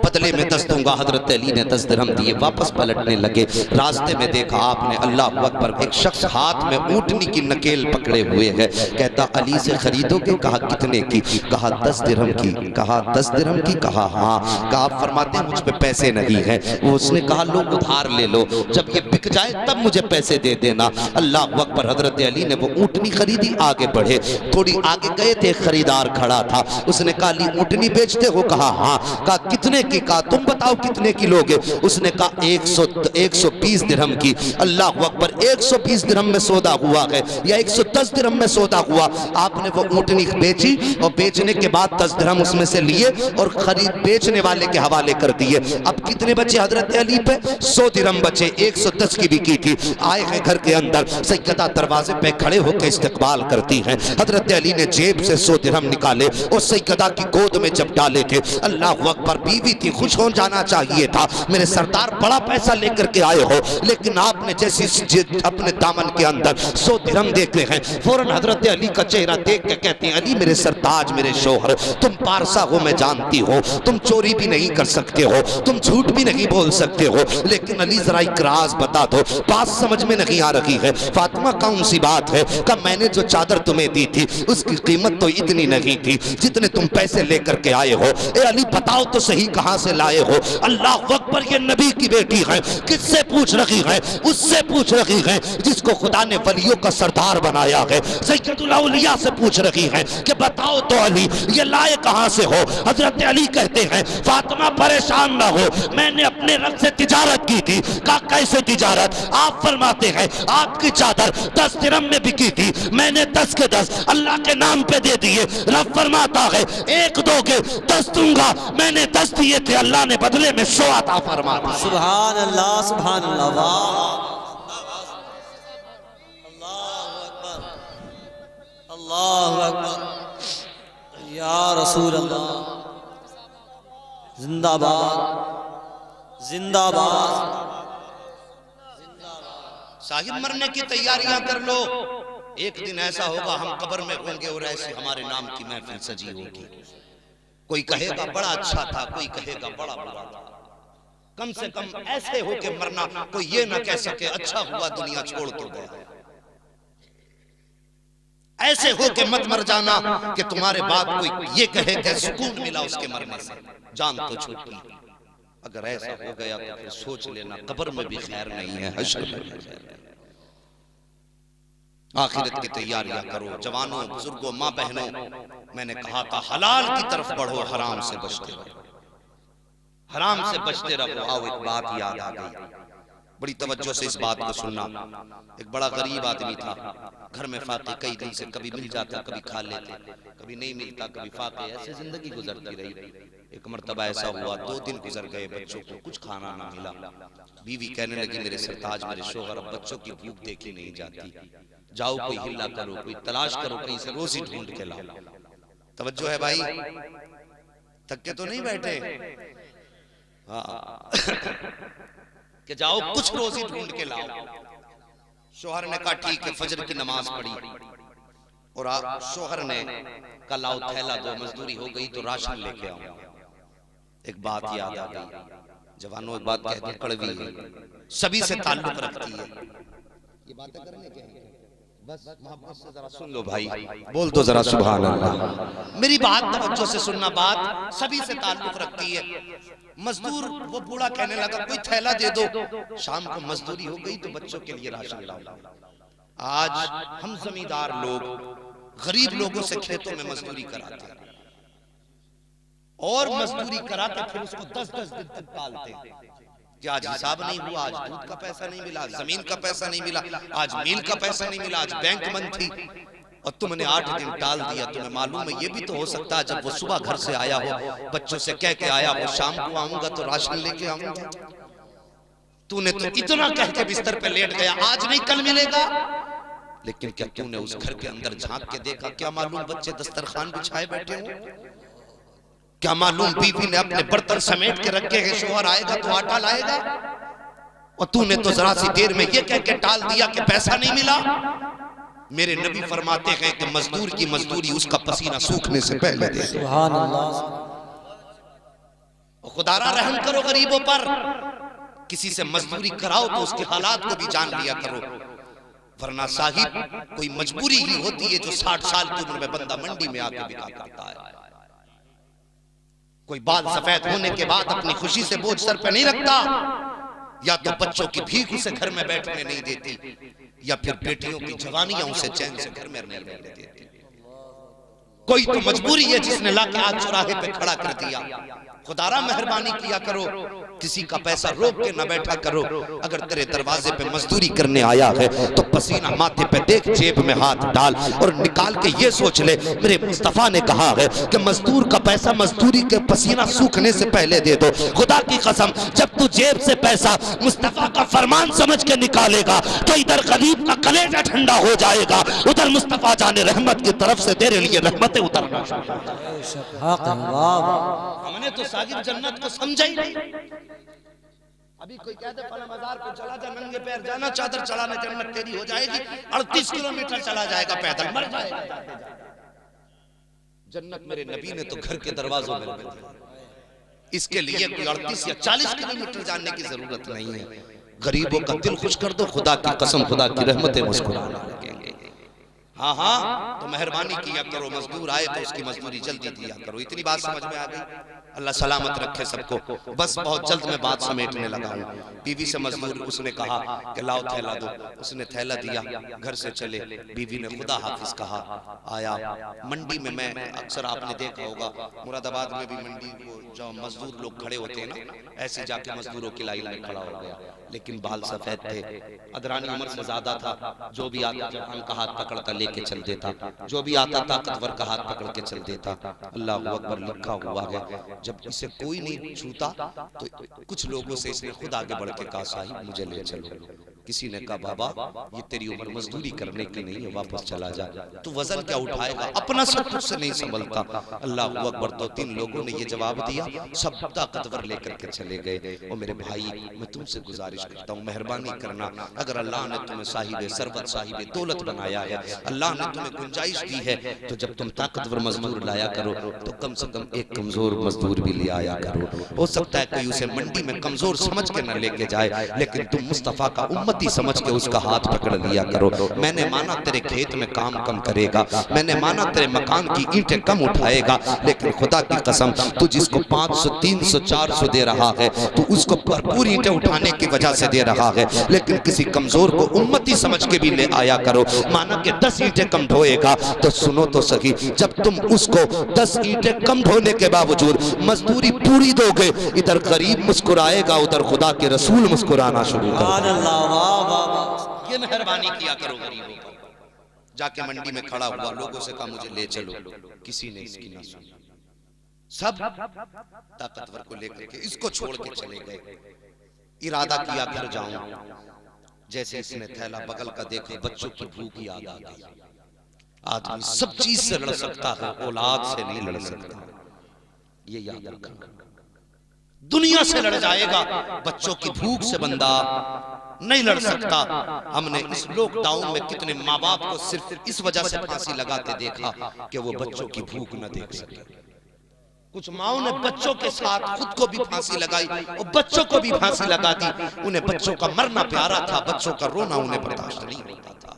बदले में 10 दूंगा। हजरत अली ने 10 दिरहम दिए, वापस पलटने लगे। रास्ते में देखा आपने, अल्लाह अकबर, एक शख्स हाथ में ऊंटनी की नकेल पकड़े हुए है। कहता अली से खरीदोगे? कहा कितने की? कहा 10 दिरहम की। कहा 10 दिरहम की? कहा हाँ। कहा आप फरमाते हैं मुझ पे पैसे नहीं है। वो उसने कहा लो उधार ले लो, जब ये बिक जाए तब मुझे पैसे दे देना। अल्लाह अकबर। हजरत अली ने वो ऊंटनी खरीदी, आगे बढ़े, थोड़ी आगे गए थे, खरीदार खड़ा था। उसने कहा ली ऊंटनी बेचते हो? कहा हाँ। कहा कितने की? कहा तुम बताओ कितने की लोगे? उसने कहा 120 दिरहम की। अल्लाह अकबर। 120 दिरहम में सौदा हुआ है या 110 दिरहम में सौदा हुआ? आपने वो ऊंटनी बेची और बेचने के बाद 10 दिरहम उसमें से लिए और खरीद बेचने वाले के हवाले कर दिए। अब कितने बचे हजरत अली पे? 100 दिरहम बचे। 110 की बिकी थी। आए हैं घर के अंदर, सैयदा दरवाजे पे खड़े होकर इस्तकबाल करती हैं। हजरत अली ने जेब से 100 दिरहम निकाले और सैयदा की गोद में जब डाले थे, अल्लाह अकबर, बीवी थी, खुश हो जाना चाहिए था, मेरे सरदार बड़ा पैसा लेकर के आए हो, लेकिन आपने जैसी अपने दामन के अंदर 100 दिरहम देखे हैं, फौरन हजरत अली का चेहरा देख के कहते हैं अली मेरे सरताज, मेरे शोहर, तुम पारसा हो मैं जानती हो, तुम चोरी भी नहीं कर सकते हो, तुम झूठ भी नहीं बोल सकते हो, लेकिन अली जरा एक राज बता दो, बात समझ में नहीं आ रही है। फातिमा कौन सी बात है? कहा मैंने जो चादर तुम्हें दी थी उसकी कीमत तो इतनी नहीं थी जितने तुम पैसे लेकर के आए हो। ए अली बताओ तो सही कहां से लाए हो? अल्लाह अकबर, ये नबी की बेटी है, किससे पूछ रही है? उससे पूछ रही है जिसको खुदा ने वलियों का सरदार बनाया है। सैयदुल औलिया से पूछ रही है कि बताओ तो अली ये लाए कहां से हो? हजरत अली कहते हैं फातिमा परेशान ना हो, मैंने अपने रब से तिजारत की थी। कहा कैसे तिजारत? आप फरमाते हैं आपकी चादर 10 दिरहम में बिकी थी, मैंने 10 के 10 अल्लाह के नाम पे दे दिए। रब फरमाता है 1 दोगे 10 दूंगा, मैंने 10 दिए थे, अल्लाह ने बदले में 100 अता फरमाया। सुभान अल्लाह, सुभान अल्लाह, अल्लाह अकबर, या रसूल अल्लाह, जिंदाबाद जिंदाबाद। साहिब मरने की तैयारियां कर लो, एक दिन ऐसा होगा हम कब्र में होंगे और ऐसे हमारे नाम की महफिल सजी होगी। कोई कहेगा बड़ा अच्छा था, कोई कहेगा बड़ा बुरा था। कम से कम ऐसे होके मरना कोई ये ना कह सके अच्छा हुआ दुनिया छोड़ के गया। ऐसे होके मत मर जाना कि तुम्हारे बाद कोई ये कहे कि सुकून मिला उसके मरने से, जान तो छूटी। अगर ऐसा हो गया तो फिर सोच लेना कब्र में भी खैर नहीं है, हश्र में भी खैर नहीं। आखिरत की तैयारियां करो जवानों, बुजुर्गों, माँ बहनों। मैंने कहा था हलाल की तरफ बढ़ो, हराम से बचते रहो, हराम से बचते रहो। आओ एक बात याद आ गई, बड़ी तवज्जो से इस बात को सुनना। एक बड़ा गरीब आदमी था, घर में फाके कई दिन से, कभी मिल जाता कभी खा लेते, कभी नहीं मिलता कभी फाके, ऐसे जिंदगी गुजरती रही। एक मर्तबा ऐसा हुआ 2 दिन गुजर गए, बच्चों को कुछ खाना ना मिला। बीवी कहने लगी मेरे सरताज, मेरे शोहर, अब बच्चों की भूख देखी नहीं जाती, जाओ कोई हिला करो, कोई तलाश करो, कहीं से रोजी ढूंढ के लाओ। तवज्जो है भाई, थके तो नहीं बैठे? हाँ कि जाओ कुछ रोजी ढूंढ के लाओ। शोहर ने कहा ठीक है। फजर की नमाज पढ़ी और शोहर ने कहा लाओ थैला दो, मजदूरी हो गई तो राशन लेके आओ। एक बात याद आ गई, जवानों, एक बात कहते हैं कड़वी है, सभी से ताल्लुक रखती है। ये बातें करने के हैं, बस मोहब्बत से जरा सुन लो भाई, बोल दो जरा सुभान अल्लाह। मेरी बात तवज्जो से सुनना, बात सभी से ताल्लुक रखती है। मजदूर वो बूढ़ा कहने लगा कोई थैला दे दो, शाम को मजदूरी हो गई तो बच्चों के लिए राशन लाओ। आज हम जमींदार लोग गरीब लोगों से खेतों में मजदूरी कराते हैं और मजदूरी कराते फिर उसको 10-10 दिन तक टालते हैं कि आज हिसाब नहीं हुआ, आज दूध का पैसा नहीं मिला, जमीन का पैसा नहीं मिला, आज मील का पैसा नहीं मिला, आज बैंक बंद थी और तुमने 8 दिन टाल दिया। तुम्हें मालूम है ये भी तो हो सकता है जब वो सुबह घर से आया हो, बच्चों से कह के आया हो शाम को आऊंगा तो राशन लेके आऊंगा। तूने तो इतना कह के बिस्तर पे लेट गया, आज नहीं कल मिलेगा। लेकिन क्या तूने उस घर के अंदर झांक के देखा? क्या मालूम बच्चे दस्तरखान बिछाए बैठे हो? क्या मालूम बीवी ने अपने बर्तन समेट के रखे हैं, शोहर आएगा तो आटा लाएगा, और तूने तो जरा सी देर में ये कह के टाल दिया कि पैसा नहीं मिला। मेरे नबी फरमाते हैं कि मजदूर की मजदूरी उसका पसीना सूखने से पहले दे। सुभान अल्लाह। खुदारा रहम करो गरीबों पर, किसी से मजदूरी कराओ तो उसके हालात को भी जान लिया करो, वरना साहिब कोई मजबूरी ही होती है जो 60 साल की उम्र में बंदा मंडी में आके बिका करता है। कोई बाल सफेद होने के बाद अपनी खुशी से बोझ सर पे नहीं रखता, या तो बच्चों की भीख उसे घर में बैठने नहीं देती, या फिर बेटियों की जवानियां उसे चैन से घर में नहीं रहने देती। कोई तो मजबूरी है जिसने लाके आज चौराहे पे खड़ा कर दिया। खुदारा मेहरबानी किया करो, किसी का पैसा रोक के न बैठा करो। अगर तेरे दरवाजे पे मजदूरी करने आया है तो पसीना माथे पे देख, जेब में हाथ डाल और निकाल के ये सोच ले मेरे मुस्तफा ने कहा है कि मजदूर का पैसा मजदूरी के पसीना सूखने से पहले दे दो। खुदा की कसम जब तू जेब से पैसा मुस्तफा का फरमान समझ के निकालेगा तो इधर गरीब का कलेजा ठंडा हो जाएगा, उधर मुस्तफा जाने रहमत की तरफ से तेरे लिए रहमतें उतरना। हमने तो साजिद जन्नत को समझा ही नहीं। अभी कोई कहते फला मजार को चला जा, नंगे पैर जाना, चादर चढ़ाने जन्नत तेरी हो जाएगी। 38 किलोमीटर चला जाएगा पैदल, मर जाएगा। जन्नत मेरे नबी ने तो घर के दरवाजों में रखी, इसके लिए कोई 38 या 40 किलोमीटर जाने की जरूरत नहीं है। गरीबों का दिल खुश कर दो, खुदा की कसम खुदा की रहमतें मुस्कुराने लगेंगे। हाँ हाँ तो मेहरबानी किया करो, मजदूर आए तो उसकी मजदूरी जल्दी दिया करो। इतनी बात समझ में आ गई? अल्लाह सलामत रखे सबको। बस बहुत जल्द मैं बात समेटने लगा हूँ। बीवी से मजदूर उसने कहा कि लाओ थैला दो, उसने थैला दिया, घर से चले। बीवी ने खुदा हाफिज कहा, आया मंडी में। मैं अक्सर आपने देखा होगा मुरादाबाद में भी मंडी जो मजदूर लोग खड़े होते हैं ना, ऐसे जाके मजदूरों की लाइन में खड़ा हो गया, लेकिन बाल सफेद थे, अदरानी उम्र से ज्यादा था। जो भी आता जवान का हाथ पकड़ता लेके चल देता, जो भी आता ताकतवर का हाथ पकड़ के चल देता। अल्लाह अकबर लिखा हुआ है, जब इसे कोई नहीं छूता तो कुछ लोगों से इसने खुद आगे बढ़ के कहा साहिब मुझे ले चलो। किसी ने कहा बाबा ये तेरी उम्र मजदूरी करने की नहीं है, वापस चला जा, तू वजन क्या उठाएगा, अपना सब कुछ से नहीं संभलता। अल्लाह अकबर। 2-3 लोगों ने ये जवाब दिया, सब ताकतवर लेकर के चले गए। और मेरे भाई मैं तुमसे गुजारिश करता हूँ, मेहरबानी करना, अगर अल्लाह ने तुम्हें साहिब सरवत साहिब दौलत बनाया है, अल्लाह ने तुम्हें गुंजाइश दी है, तो जब तुम ताकतवर मजदूर लाया करो तो कम से कम एक कमजोर मजदूर भी ले आया करो। हो सकता है कोई उसे मंडी में कमजोर समझ के न लेके जाए, लेकिन तुम मुस्तफा का उम्मती समझ के उसका हाथ पकड़ लिया करो। मैंने माना तेरे खेत में काम कम करेगा, मैंने माना तेरे मकान की ईंटें कम उठाएगा, लेकिन खुदा की कसम तू जिसको 500 300 400 दे रहा है, तू उसको भरपूर ईंटें उठाने की वजह से दे रहा है, लेकिन किसी कमजोर को उम्मती समझ के भी ले आया करो। माना कि 10 ईंटें कम ढोएगा, तो सुनो तो सही, जब तुम उसको 10 ईंटें कम ढोने के बावजूद मजदूरी पूरी दोगे, इधर गरीब मुस्कुराएगा, उधर खुदा के रसूल मुस्कुराना शुरू कर। ये मेहरबानी किया करो गरीबों पर। जाके मंडी में खड़ा हुआ, लोगों से कहा मुझे ले चलो, किसी ने इसकी ना सुनी। सब ताकतवर को लेकर के इसको छोड़ के चले गए। इरादा किया घर जाऊं, जैसे इसने थैला बगल का देखा, बच्चों की भूख याद आ गई। आदमी सब चीज से लड़ सकता है, औलाद से नहीं लड़ सकता, ये याद रखना। दुनिया से लड़ जाएगा, बच्चों की भूख से बंदा नहीं लड़ सकता। हमने इस लॉकडाउन में कितने माँ बाप को सिर्फ इस वजह से फांसी लगाते देखा कि वो बच्चों की भूख न देख सके। कुछ माओ ने बच्चों के साथ खुद को भी फांसी लगाई और बच्चों को भी फांसी लगा दी। उन्हें बच्चों का मरना प्यारा था, बच्चों का रोना उन्हें बर्दाश्त नहीं होता था।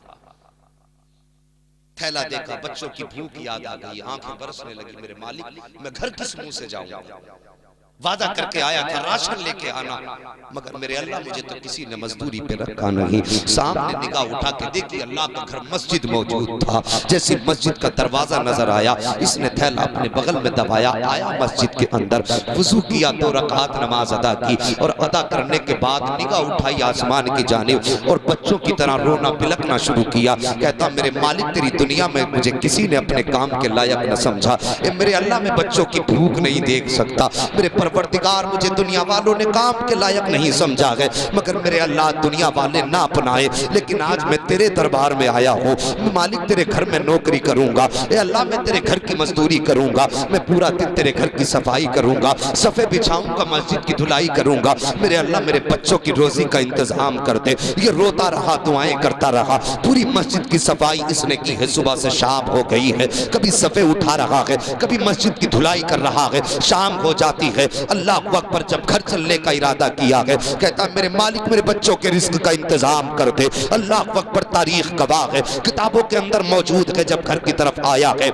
थैला देखा, बच्चों की भूख याद आ गई, आंखें बरसने लगी, मेरे मालिक मैं घर किस मुंह से जाऊंगा। वादा करके आया था राशन लेके आना, मगर मेरे अल्लाह मुझे तो किसी ने मजदूरी पे रखा नहीं। सामने निगाह उठा के देखी, अल्लाह का घर मस्जिद मौजूद था। जैसे मस्जिद का दरवाजा नजर आया, इसने थैला अपने बगल में दबाया, आया मस्जिद के अंदर, वुजू किया, 2 रकात नमाज अदा की, और अदा करने के बाद निगाह उठाई आसमान की जानिब और बच्चों की तरह रोना बिलखना शुरू किया। कहता मेरे मालिक तेरी दुनिया में मुझे किसी ने अपने काम के लायक न समझा, मेरे अल्लाह में बच्चों की भूख नहीं देख सकता, मेरे परवरदिगार मुझे दुनिया वालों ने काम के लायक नहीं समझा है, मगर मेरे अल्लाह दुनिया वाले ना अपनाए। लेकिन आज मैं तेरे दरबार में आया हूँ, मालिक तेरे घर में नौकरी करूंगा, ए अल्लाह मैं तेरे घर की मजदूरी करूंगा, मैं पूरा दिन तेरे घर की सफाई करूंगा, सफे बिछाऊंगा, मस्जिद की धुलाई करूंगा, मेरे अल्लाह मेरे बच्चों की रोजी का इंतजाम कर दे। ये रोता रहा, दुआएं करता रहा, पूरी मस्जिद की सफाई इसने की है, सुबह से शाम हो गई है, कभी सफे उठा रहा है, कभी मस्जिद की धुलाई कर रहा है, शाम हो जाती है, अल्लाह अकबर जब घर चलने का इरादा किया है, कहता मेरे मालिक मेरे बच्चों के रिस्क का इंतजाम कर दे। अल्लाह अकबर तारीख गवाह है, किताबों के अंदर मौजूद है, जब घर की तरफ आया है,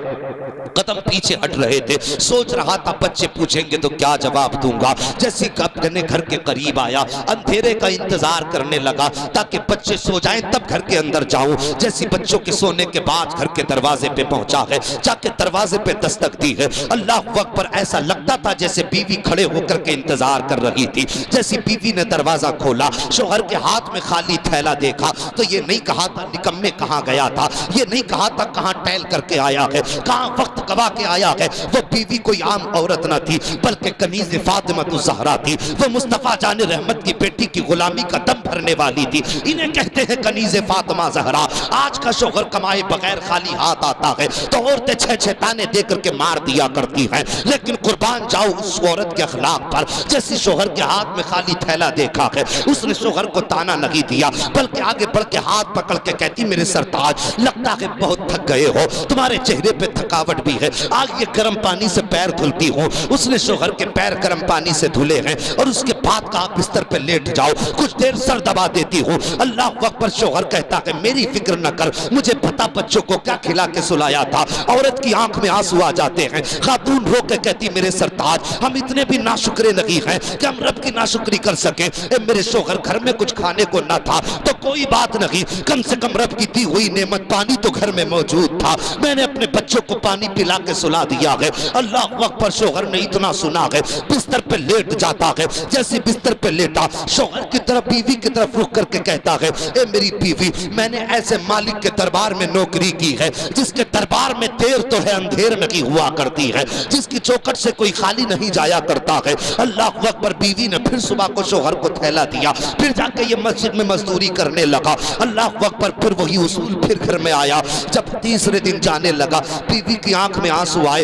कदम पीछे हट रहे थे, सोच रहा था बच्चे पूछेंगे तो क्या जवाब दूंगा। जैसे अपने घर के करीब आया, अंधेरे का इंतजार करने लगा ताकि बच्चे सो जाएं तब घर के अंदर जाऊं। जैसे बच्चों के सोने के बाद घर के दरवाजे पे पहुंचा है, जाके दरवाजे पे दस्तक दी है, अल्लाह अकबर ऐसा लगता था जैसे बीवी खड़े होकर के इंतजार कर रही थी। जैसी बीवी ने दरवाजा खोला, शोहर के हाथ में खाली थैला देखा, तो ये नहीं कहा था निकम्मे कहाँ गया था, ये नहीं कहा था कहाँ टहल करके आया है, कहाँ वक्त गवा के आया है। वो बीवी कोई आम औरत न थी, बल्कि कनीज़ फातिमा ज़हरा थी। वो मुस्तफ़ा जान रहमत की बेटी की गुलामी का दम भरने वाली थी। इन्हें कहते हैं कनीज़ फातिमा ज़हरा। आज का शोहर कमाए बगैर खाली हाथ आता है तो औरतें 6-6 ताने दे करके मार दिया करती हैं, लेकिन कुर्बान जाओ उस औरत के अखलाक पर, जैसे शोहर के हाथ में खाली थैला देखा है, उसने शोहर को ताना नहीं दिया, बल्कि आगे बढ़ के हाथ पकड़ के कहती मेरे सरताज लगता है बहुत थक गए हो, तुम्हारे चेहरे पे थकावट भी है, आज ये गर्म पानी से पैर धुलती हूँ। उसने शोहर के पैर गर्म पानी से धुले हैं और उसके बाद का आप बिस्तर पे लेट जाओ, कुछ देर सर दबा देती हूँ। अल्लाह अकबर। शोहर कहता है मेरी फिक्र न कर, मुझे पता बच्चों को क्या खिला के सुलाया था। औरत की आंख में आंसू आ जाते हैं, खातून रो के कहती मेरे सरताज हम इतने भी नाशुक्रे नहीं हैं कि हम रब की नाशुक्री कर सके। मेरे शोहर घर में कुछ खाने को न था तो कोई बात नहीं, कम से कम रब की दी हुई नेमत पानी तो घर में मौजूद था, मैंने अपने बच्चों को पानी पिला के सुला दिया है। अल्लाह अकबर। शोहर ने इतना सुना है, बिस्तर पे लेट जाता है, जैसे सी बिस्तर पे लेटा, शौहर की तरफ, बीवी की तरफ रुख करके कहता है, ए मेरी बीवी, मैंने ऐसे मालिक के दरबार में नौकरी की है जिसके दरबार में देर तो है अंधेर नहीं हुआ करती है, जिसकी चौखट से कोई खाली नहीं जाया करता है। अल्लाह अकबर। बीवी ने फिर सुबह को शौहर को थैला दिया, फिर जाके ये मस्जिद में मजदूरी करने लगा। अल्लाह अकबर। फिर वही उसूल, फिर घर में आया। जब तीसरे दिन जाने लगा, बीवी की आंख में आंसू आए,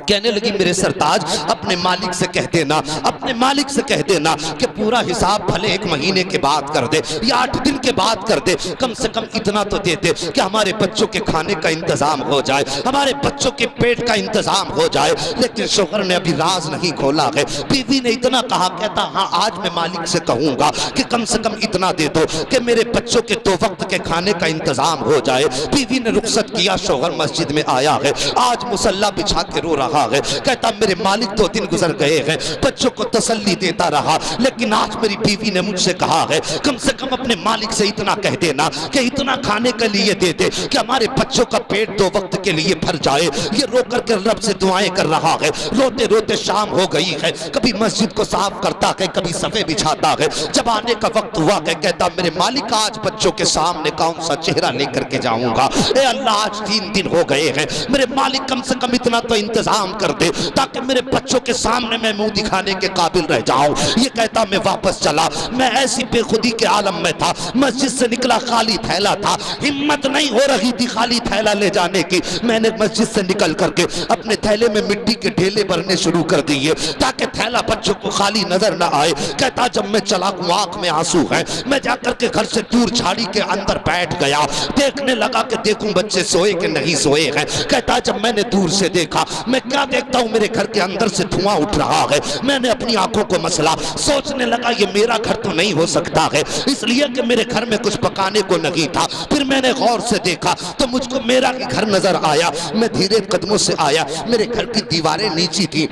कहने लगी, मेरे सरताज, अपने मालिक से कह देना, अपने मालिक से कह देना कि पूरा हिसाब भले 1 महीने के बाद कर दे या 8 दिन के बाद कर दे, कम से कम इतना तो दे दे कि हमारे बच्चों के खाने का इंतजाम हो जाए, हमारे बच्चों के पेट का इंतजाम हो जाए। लेकिन शौहर ने अभी राज नहीं खोला है। बीवी ने इतना कहा, कहता हाँ आज मैं मालिक से कहूंगा कि कम से कम इतना दे दो कि मेरे बच्चों के 2 वक्त के खाने का इंतजाम हो जाए। बीवी ने रुखसत किया, शौहर मस्जिद में आया है, आज मुसल्ला बिछा के रो रहा है, कहता मेरे मालिक 2 दिन गुजर गए हैं, बच्चों को तसल्ली देता रहा, लेकिन आज मेरी बीवी ने मुझसे कहा है कम से कम अपने मालिक से इतना कह देना कि इतना खाने के लिए दे दे कि हमारे बच्चों का पेट 2 वक्त के लिए भर जाए। ये रो करके रब से दुआएं कर रहा है। रोते रोते शाम हो गई है, कभी मस्जिद को साफ करता है, कभी सफे बिछाता है। जब आने का वक्त हुआ है, कहता मेरे मालिक आज बच्चों के सामने कौन सा चेहरा लेकर के जाऊंगा। ए अल्लाह, आज 3 दिन हो गए हैं, मेरे मालिक कम से कम इतना तो इंतजाम कर दे ताकि मेरे बच्चों के सामने मैं मुंह दिखाने के काबिल रह जाऊं। ये कहता मैं वापस चला। मैं ऐसी बेखुदी के आलम में था, मस्जिद से निकला, खाली थैला था, हिम्मत नहीं हो रही थी खाली थैला ले जाने की। मैंने मस्जिद से निकल करके अपने थैले में मिट्टी के ढेले भरने शुरू कर दिए ताकि थैला बच्चों को खाली नजर ना आए। कहता जब मैं चला, आंख में आंसू है, मैं जाकर के घर से दूर झाड़ी के अंदर बैठ गया, देखने लगा कि देखूं बच्चे सोए कि नहीं सोए हैं। कहता जब मैंने दूर से देखा, मैं क्या देखता हूं, मेरे घर के अंदर से धुआं उठ रहा है। मैंने अपनी आंखों को मसला, सोचने लगा ये मेरा घर तो नहीं हो सकता है, इसलिए कि मेरे घर में कुछ पकाने को नहीं था। फिर मैंने गौर से देखा तो मुझको मेरा ही घर नजर आया। मैं धीरे कदमों से आया, मेरे घर की दीवारें नीची थी।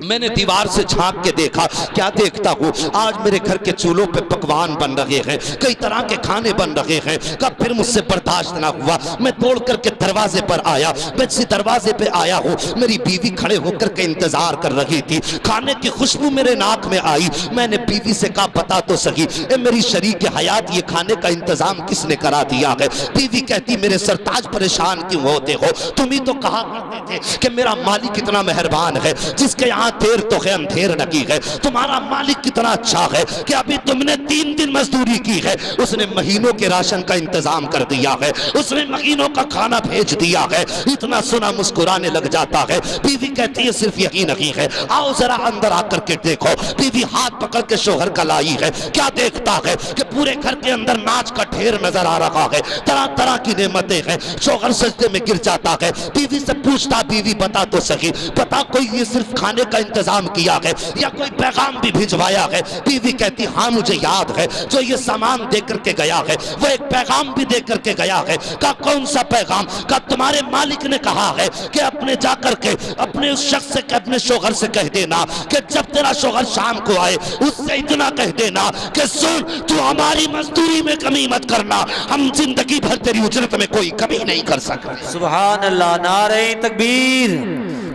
मैंने दीवार से झांक के देखा, क्या देखता हूँ, आज मेरे घर के चूल्हों पे पकवान बन रहे हैं, कई तरह के खाने बन रहे हैं। कब फिर मुझसे बर्दाश्त ना हुआ, मैं दौड़ करके दरवाजे पर आया। मैं जिस दरवाजे पे आया हूँ, मेरी बीवी खड़े होकर के इंतजार कर रही थी। खाने की खुशबू मेरे नाक में आई। मैंने बीवी से कहा बता तो सही, ए मेरी शरीक हयात, ये खाने का इंतजाम किसने करा दिया है। बीवी कहती मेरे सरताज परेशान क्यों होते हो, तुम ही तो कहा करते थे कि मेरा मालिक कितना मेहरबान है, जिसके यहाँ देर तो है अंधेर लगी है। तुम्हारा मालिक कितना अच्छा है कि अभी तुमने 3 दिन मजदूरी की है, उसने महीनों के राशन का इंतजाम कर दिया है, उसने महीनों का खाना भेज दिया है। इतना सुना मुस्कुराने लग जाता है। बीवी कहती है सिर्फ यही नहीं है, आओ जरा अंदर आकर के देखो। बीवी हाथ पकड़ के शोहर का लाई है। क्या देखता है कि पूरे घर के अंदर नाच का ढेर नजर आ रहा है, तरह तरह की नेमतें हैं। शोहर सजदे में गिर जाता है। बीवी से पूछता, बीवी बता तो सही, बता कोई ये सिर्फ खाने का इंतजाम किया है या कोई पैगाम भी भिजवाया है। बीवी कहती हाँ मुझे याद है, जो ये सामान दे करके गया है वो एक पैगाम भी दे करके गया है। का कौन सा पैगाम? का तुम्हारे मालिक ने कहा है कि अपने जाकर के अपने उस शख्स से, अपने शोहर से कह देना कि जब तेरा शोहर शाम को आए उससे इतना कह देना कि सुन तू हमारी मजदूरी में कमी मत करना, हम जिंदगी भर तेरी उजरत में कोई कमी नहीं कर सकते। सुभान अल्लाह। नारे तकबीर,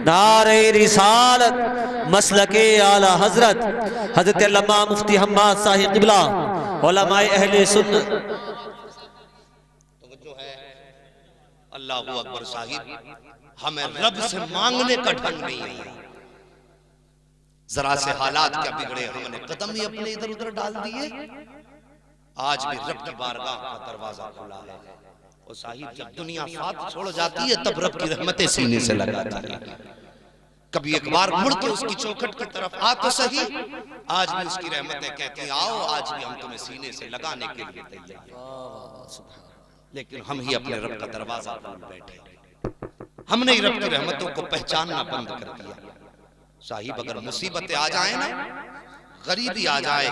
नारे रिसालत, मसलके आला हजरत हजरत अल्लामा मुफ्ती हम्माद साहिब क़िबला, उलमाए अहले सुन्नत। जो है अल्लाहू अकबर साहिब, हमें रब से मांगने का ढंग नहीं है। जरा से हालात क्या बिगड़े, हमने कदम ही अपने इधर उधर डाल दिए। आज भी रब की बारगाह का दरवाजा खुला है। और साहिब जब दुनिया साथ छोड़ जाती है तब रब की रहमतें सीने से लगाती है। कभी एक बार मुड़ के उसकी चौखट की तरफ आ तो सही। आज भी उसकी रहमतें कहती हैं आओ, आज भी हम तुम्हें सीने से लगाने के लिए तैयार। लेकिन हम ही अपने रब का दरवाजा खोल बैठे। हमने ही रब की रहमतों को पहचानना बंद कर दिया। साहिब अगर मुसीबतें आ जाए ना, गरीबी आ जाए,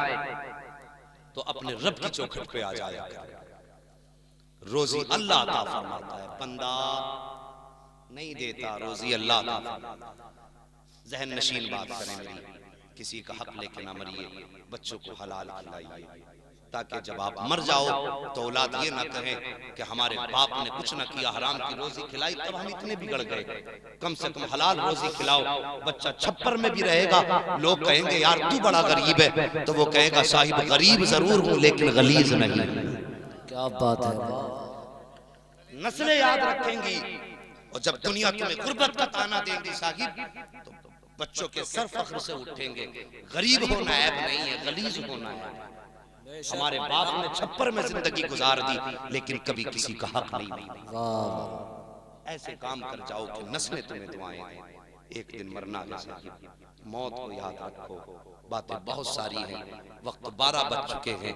तो अपने रब की चौखट पे आ जाए। रोजी अल्लाह अता फरमाता है, बंदा नहीं देता, रोजी अल्लाह अता फरमाता है। जहन नशीन बात करें मेरी, किसी का हक लेके ना मरिए, बच्चों को हलाल खिलाइए। ताकि जब आप मर जाओ तो औलाद ये ना कहें कि हमारे बाप ने कुछ ना किया, हराम की रोजी खिलाई तब हम इतने बिगड़ गए। कम से कम हलाल रोजी खिलाओ, बच्चा छप्पर में भी रहेगा, लोग कहेंगे यार तू बड़ा गरीब है, तो वो कहेगा साहिब गरीब जरूर हूं लेकिन गलीज नहीं। क्या बात है, नस्लें याद रखेंगी। और जब दुनिया तुम्हें गुर्बत का ताना देगी साहिब, तो बच्चों के सर फख्र से उठेंगे। गरीब होना ऐब नहीं है, गलीज होना है। हमारे बाप ने छप्पर में जिंदगी गुजार दी लेकिन कभी किसी का हक नहीं दिया। ऐसे काम कर जाओ कि नस्लें तुम्हें दुआएं दें। एक दिन मरना है साहिब, मौत को याद रखो। बातें बहुत सारी हैं, वक्त 12 बज चुके हैं,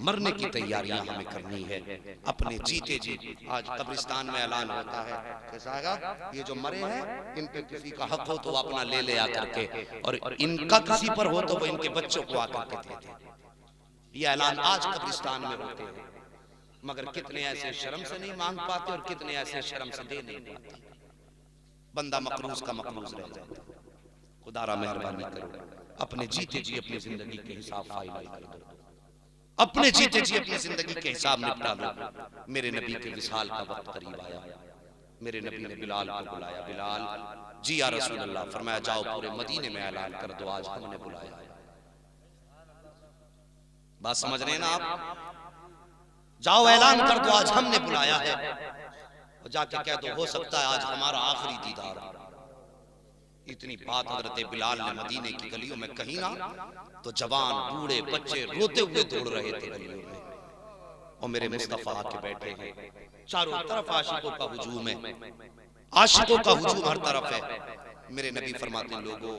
मरने की तैयारियां हमें करनी है। अपने जीते जी आज कब्रिस्तान में ऐलान होता है कि साहब ये जो मरे हैं इन पे किसी का हक हो तो वो अपना ले ले आकर के, और इनका किसी पर हो तो वो इनके बच्चों को आकर के दे दे। ये ऐलान आज कब्रिस्तान में होते हैं, मगर कितने ऐसे शर्म से नहीं मांग पाते और कितने ऐसे शर्म से दे नहीं पाते। बंदा मकरूज का मकरूज रह जाता है। खुदारा मेहरबानी करो, अपने जीते जी अपनी जिंदगी के हिसाब फाइनल कर दो, अपने जीते जी अपनी जिंदगी के हिसाब निपटा लो। मेरे नबी के विसाल का वक्त करीब आया, मेरे नबी ने बिलाल को बुलाया। बिलाल जी या रसूल अल्लाह, फरमाया जाओ पूरे मदीने में ऐलान कर दो आज हमने बुलाया। बात समझ रहे हैं ना आप? जाओ ऐलान कर दो आज हमने बुलाया है, और जाके कह दो हो सकता है आज हमारा आखिरी दीदार। इतनी बात हजरत बिलाल ने मदीने की गलियों में कही ना, तो जवान बूढ़े बच्चे रोते हुए दौड़ रहे थे गलियों में। और मेरे मुस्तफा आके बैठे हैं, चारों तरफ आशिकों का हुजूम है, आशिकों का हुजूम हर तरफ है। मेरे नबी फरमाते हैं लोगों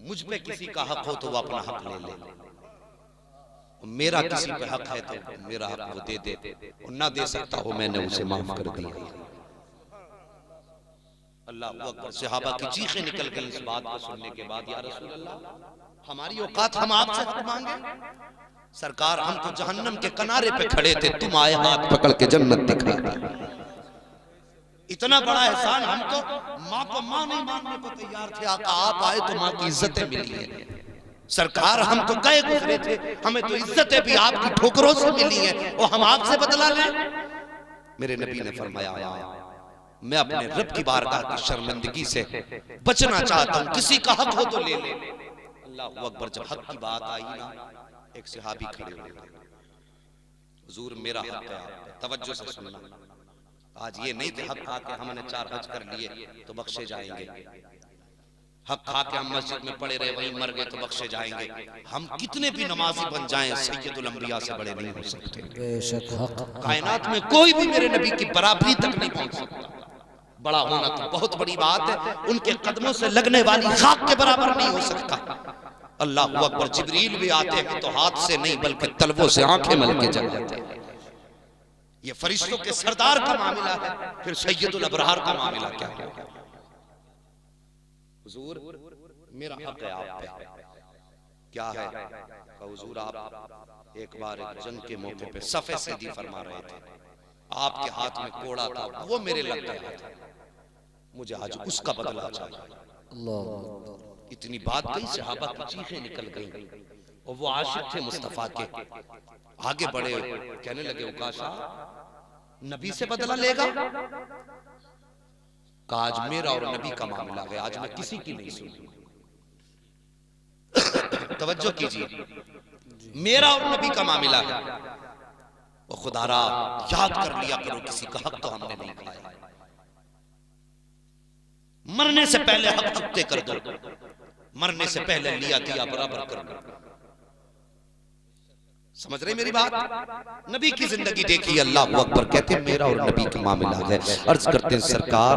मुझ पे किसी का हक हो तो वो अपना हक ले ले, मेरा किसी पे हक है तो मेरा हक वो दे दे, और ना दे सकता हो मैंने उसे माफ कर दिया। अल्लाह अकबर। सहाबा की चीखें निकल गई इस बात को सुनने के बाद, या रसूल अल्लाह हमारी औकात हम आपसे हक मांगे? सरकार हम तो जहन्नम के किनारे पे खड़े थे, तुम आए हाथ पकड़ के जन्नत दिखा दी। इतना बड़ा एहसान, हम तो माँ को माँ नहीं मानने को तैयार थे, आका आप आए तो माँ की इज्जतें मिली है। सरकार हम तो गए गुजरे थे, हमें तो इज्जतें भी आपकी ठोकरों से मिली हैं, और हम आपसे बदला लें? मेरे नबी ने फरमाया मैं अपने रब की बारगाह की शर्मिंदगी से बचना चाहता हूं, किसी का हक हो तो ले ले। अल्लाह अकबर। जब हक की बात आई ना, एक सहाबी खड़े हो गए, हुजूर मेरा हक है, तवज्जो से सुनना। आज ये नहीं कि हक खा के हमने 4 हज कर लिए तो बख्शे जाएंगे, हक खा के हम मस्जिद में पड़े रहे वहीं मर गए तो बख्शे जाएंगे। हम कितने भी नमाजी बन जाएं सैयदुल अंबिया से बड़े नहीं हो सकते। बेशक हक कायनात में कोई भी मेरे नबी की बराबरी तक नहीं पहुंच सकता। बड़ा होना तो बहुत बड़ी बात है, उनके कदमों से लगने वाली खाक के बराबर नहीं हो सकता। अल्लाह अकबर। जिब्रील भी आते हैं तो हाथ से नहीं बल्कि तलवों से आंखें मल के जल जाते हैं। ये फरिश्तों के सरदार का मामला है, फिर सैयदुल अबरार का मामला क्या है? हुजूर मेरा हक है आप पे। क्या है? हुजूर आप एक बार एक जंग के मौके पे सफे सीधी फरमा रहे थे, आपके हाथ में कोड़ा था, वो मेरे लग गया था, मुझे आज उसका बदला चाहिए। अल्लाह। इतनी बात कही, सहाबा की चीखें निकल गई, और वो आशिक थे मुस्तफा के, आगे बढ़े, कहने लगे उकाशा नबी से बदला लेगा? कहा आज मेरा और नबी का मामला है, आज मैं किसी की नहीं सुनूंगा। तवज्जो कीजिए, मेरा और नबी का मामला है, वो खुदारा याद कर लिया करो किसी का हक तो हमने नहीं खाया। मरने से पहले हक हफ्ते कर दो, मरने से पहले लिया दिया बराबर कर दो। समझ रहे मेरी बात? नबी की जिंदगी देखी, अल्लाह अकबर। कहते हैं मेरा और नबी का मामला है। अर्ज करते हैं सरकार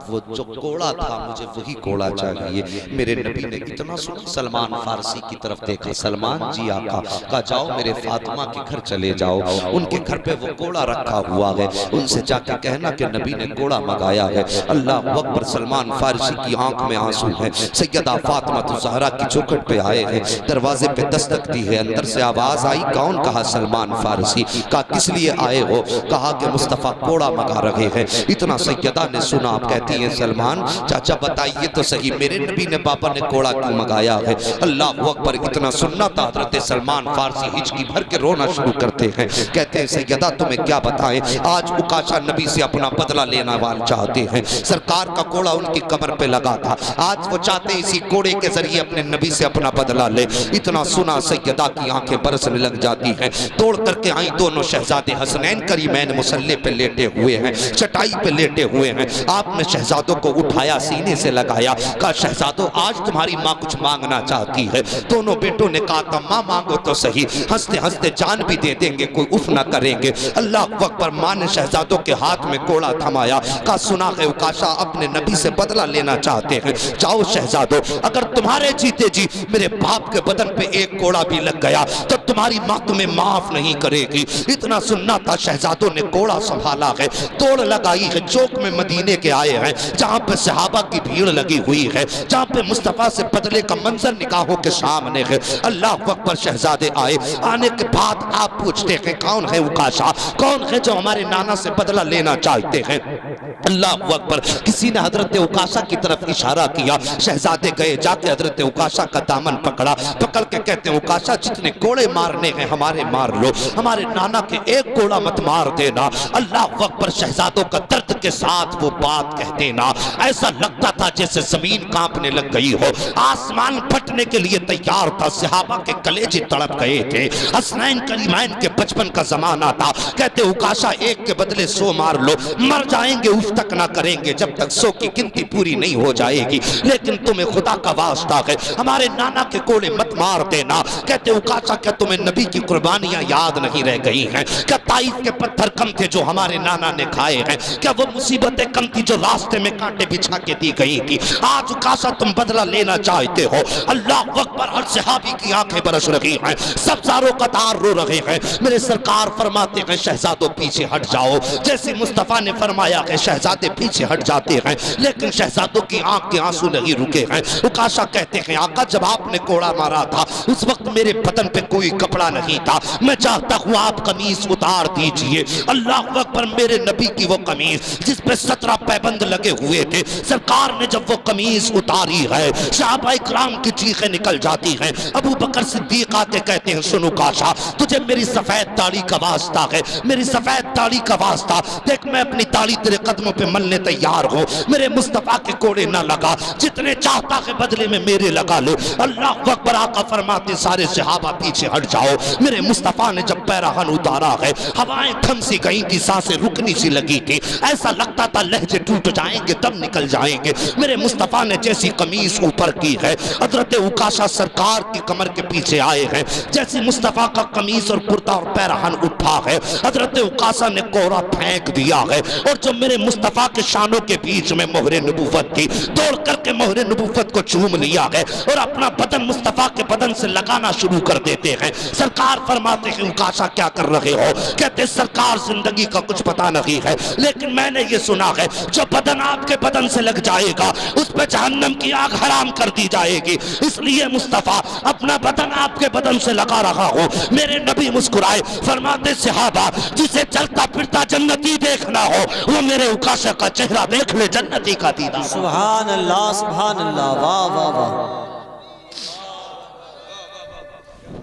वो जो कोड़ा था मुझे वही कोड़ा चाहिए। मेरे नबी ने इतना सुना, सलमान फारसी की तरफ देखा, सलमान जी आका, कहा जाओ मेरे फातिमा के घर चले जाओ, उनके घर पे वो कोड़ा रखा हुआ है, उनसे जाकर कहना कि नबी ने कोड़ा मंगाया है। अल्लाह अकबर। सलमान फारसी की आंख में आंसू है, सैयदा फातिमा तो ज़हरा की चौखट पे आए हैं, दरवाजे पे दस्तक दी है, अंदर से आवाज आई कौन? कहा सलमान फारसी। कहा किस लिए आए हो? कहा कि मुस्तफ़ा कोड़ा मंगा रहे हैं। इतना सैयदा ने सुना, आप कहती हैं सलमान चाचा बताइए तो सही, मेरे नबी ने पापा ने कोड़ा क्यों मंगाया है? अल्लाह अकबर। इतना सुनना था हजरत सलमान फारसी हिचकी भर के रोना शुरू करते हैं। कहते हैं सैयदा तुम्हें क्या बताएं, आज उकाशा नबी से अपना बदला लेना वाल चाहते हैं। सरकार का कोड़ा उनकी कमर पे लगा था, आज वो चाहते हैं इसी कोड़े के जरिए अपने नबी से अपना बदला ले। इतना सुना सैयदा की आंखें बरसने लग जाती हैं। तोड़ करके आई दोनों शहजादे हसनैन करीमैन मुसल्ले पे लेटे हुए हैं, चटाई पे लेटे हुए हैं। आपने शहजादों को उठाया, सीने से लगाया, कहा शहजादों आज तुम्हारी माँ कुछ मांगना चाहती है। दोनों बेटों ने कहा था माँ मांगो तो सही, हंसते हंसते जान भी दे देंगे, कोई उफ ना करेंगे। अल्लाह अकबर। माँ ने शहजादों के हाथ में कोड़ा थमाया, कहा सुना है उकाशा अपने नबी से बदला लेना चाहते हैं। जाओ शहजादों, अगर तुम्हारे जीते जी मेरे बाप के बदन पे एक कोड़ा भी लग गया तो तुम्हारी माँ तुम्हें माफ नहीं करेगी। इतना सुनना था, शहजादों ने कोड़ा संभाला है, तोड़ लगाई है। चौक में मदीने के आए हैं, जहाँ पे सहाबा की भीड़ लगी हुई है, जहाँ पे मुस्तफा से बदले का मंजर निगाहों के सामने है। अल्लाह अकबर। शहजादे आए, आने के बाद आप पूछते हैं कौन है उकाशा, कौन है जो हमारे नाना से बदला लेना चाहते हैं? अल्लाह अकबर। किसी ने हजरत उकाशा की तरफ इशारा किया, शहजादे गए, जाके हजरत उकाशा का दामन पकड़ा, पकड़ के कहते हैं उकाशा जितने कोड़े मारने हैं हमारे मार लो, हमारे नाना के एक कोड़ा मत मार देना। अल्लाह अकबर। शहजादों का दर्द के साथ वो बात कह देना, ऐसा लगता था जैसे जमीन कांपने लग गई हो, आसमान फटने के लिए तैयार था। सहाबा के कलेजे तड़प गए थे। हसनैन करीमैन के बचपन का जमाना था। कहते उकाशा एक के बदले 100 मार लो, मर जाएंगे उफ तक ना करेंगे जब तक 100 की गिनती पूरी नहीं हो जाएगी, लेकिन तुम्हें खुदा का वास्ता है हमारे नाना के कोड़े मत मार देना। कहते उकाशा क्या तुम्हें नबी की कुर्बानियां याद नहीं रह गई हैं? क्या ताइफ के पत्थर कम थे जो हमारे नाना ने खाए हैं? क्या वो मुसीबतें कम थी जो रास्ते में कांटे बिछा के दी गई थी? आज उकाशा तुम बदला लेना चाहते हो? अल्लाह अकबर। हर सहाबी की आंखें बरस रही हैं, सब सारों कतार रो रहे हैं। मेरे सरकार फरमाते हैं शहजादों पीछे हट जाओ। जैसे मुस्तफा ने फरमाया कि शहजादे पीछे हट जाते हैं, लेकिन शहजादों की आंख के आंसू नहीं रुके हैं। उकाशा कहते हैं आका जब आपने कोड़ा मारा था उस वक्त मेरे बदन पे कोई कपड़ा नहीं था, मैं चाहता हूँ आप कमीज उतार दीजिए। अल्लाह अकबर। मेरे नबी की वो कमीज जिस पे 17 पैबंद लगे हुए थे, सरकार ने जब वो कमीज उतारी है, सहाबा इकराम की चीखें निकल जाती हैं। अबू बकर सिद्दीक आते कहते हैं सुन उकाशा तुझे मेरी सफेद दाढ़ी का वास्ता है, मेरी सफेद दाढ़ी का वास्ता, देख मैं अपनी दाढ़ी तेरे कदमों पे मलने तैयार हूँ, मेरे मुस्तफा के कोड़े ना लगा, जितने चाहता है बदले में मेरे लगा लो। अल्लाह अकबर। आका फरमाते सारे सहाबा पीछे हट जाओ। मेरे मुस्तफा ने जब पैराहन उतारा है, हवाएं थम सी गई थी, सांसें रुकनी सी लगी थी, ऐसा लगता था लहजे टूट जाएंगे तब निकल जाएंगे। मेरे मुस्तफा ने जैसी कमीज ऊपर की है, हजरत उकाशा सरकार की कमर के पीछे आए हैं, जैसे मुस्तफा का कमीज और कुर्ता और पैराहन उठा है, हजरत उकाशा ने कोहरा फेंक दिया है, और जो मेरे मुस्तफा के शानों के बीच में मोहरे नबूवत थी, तोड़ करके मोहरे नबूवत को चूम लिया है और अपना बदन मुस्तफा के बदन से लगाना शुरू कर देते हैं। सरकार फरमाते हैं उकाशा क्या कर रहे हो? कहते सरकार जिंदगी का कुछ पता नहीं है, लेकिन मैंने ये सुना है जो बदन आपके बदन से लग जाएगा उस पर जहन्नम की आग हराम कर दी जाएगी, इसलिए मुस्तफा अपना बदन आपके बदन से लगा रहा हो। मेरे नबी मुस्कुराए, फरमाते सहाबा जिसे चलता फिरता जन्नती देखना हो वो मेरे उकाशा का चेहरा देख ले, जन्नती का दीदार। सुभान अल्लाह, सुभान अल्लाह, वाह वाह वाह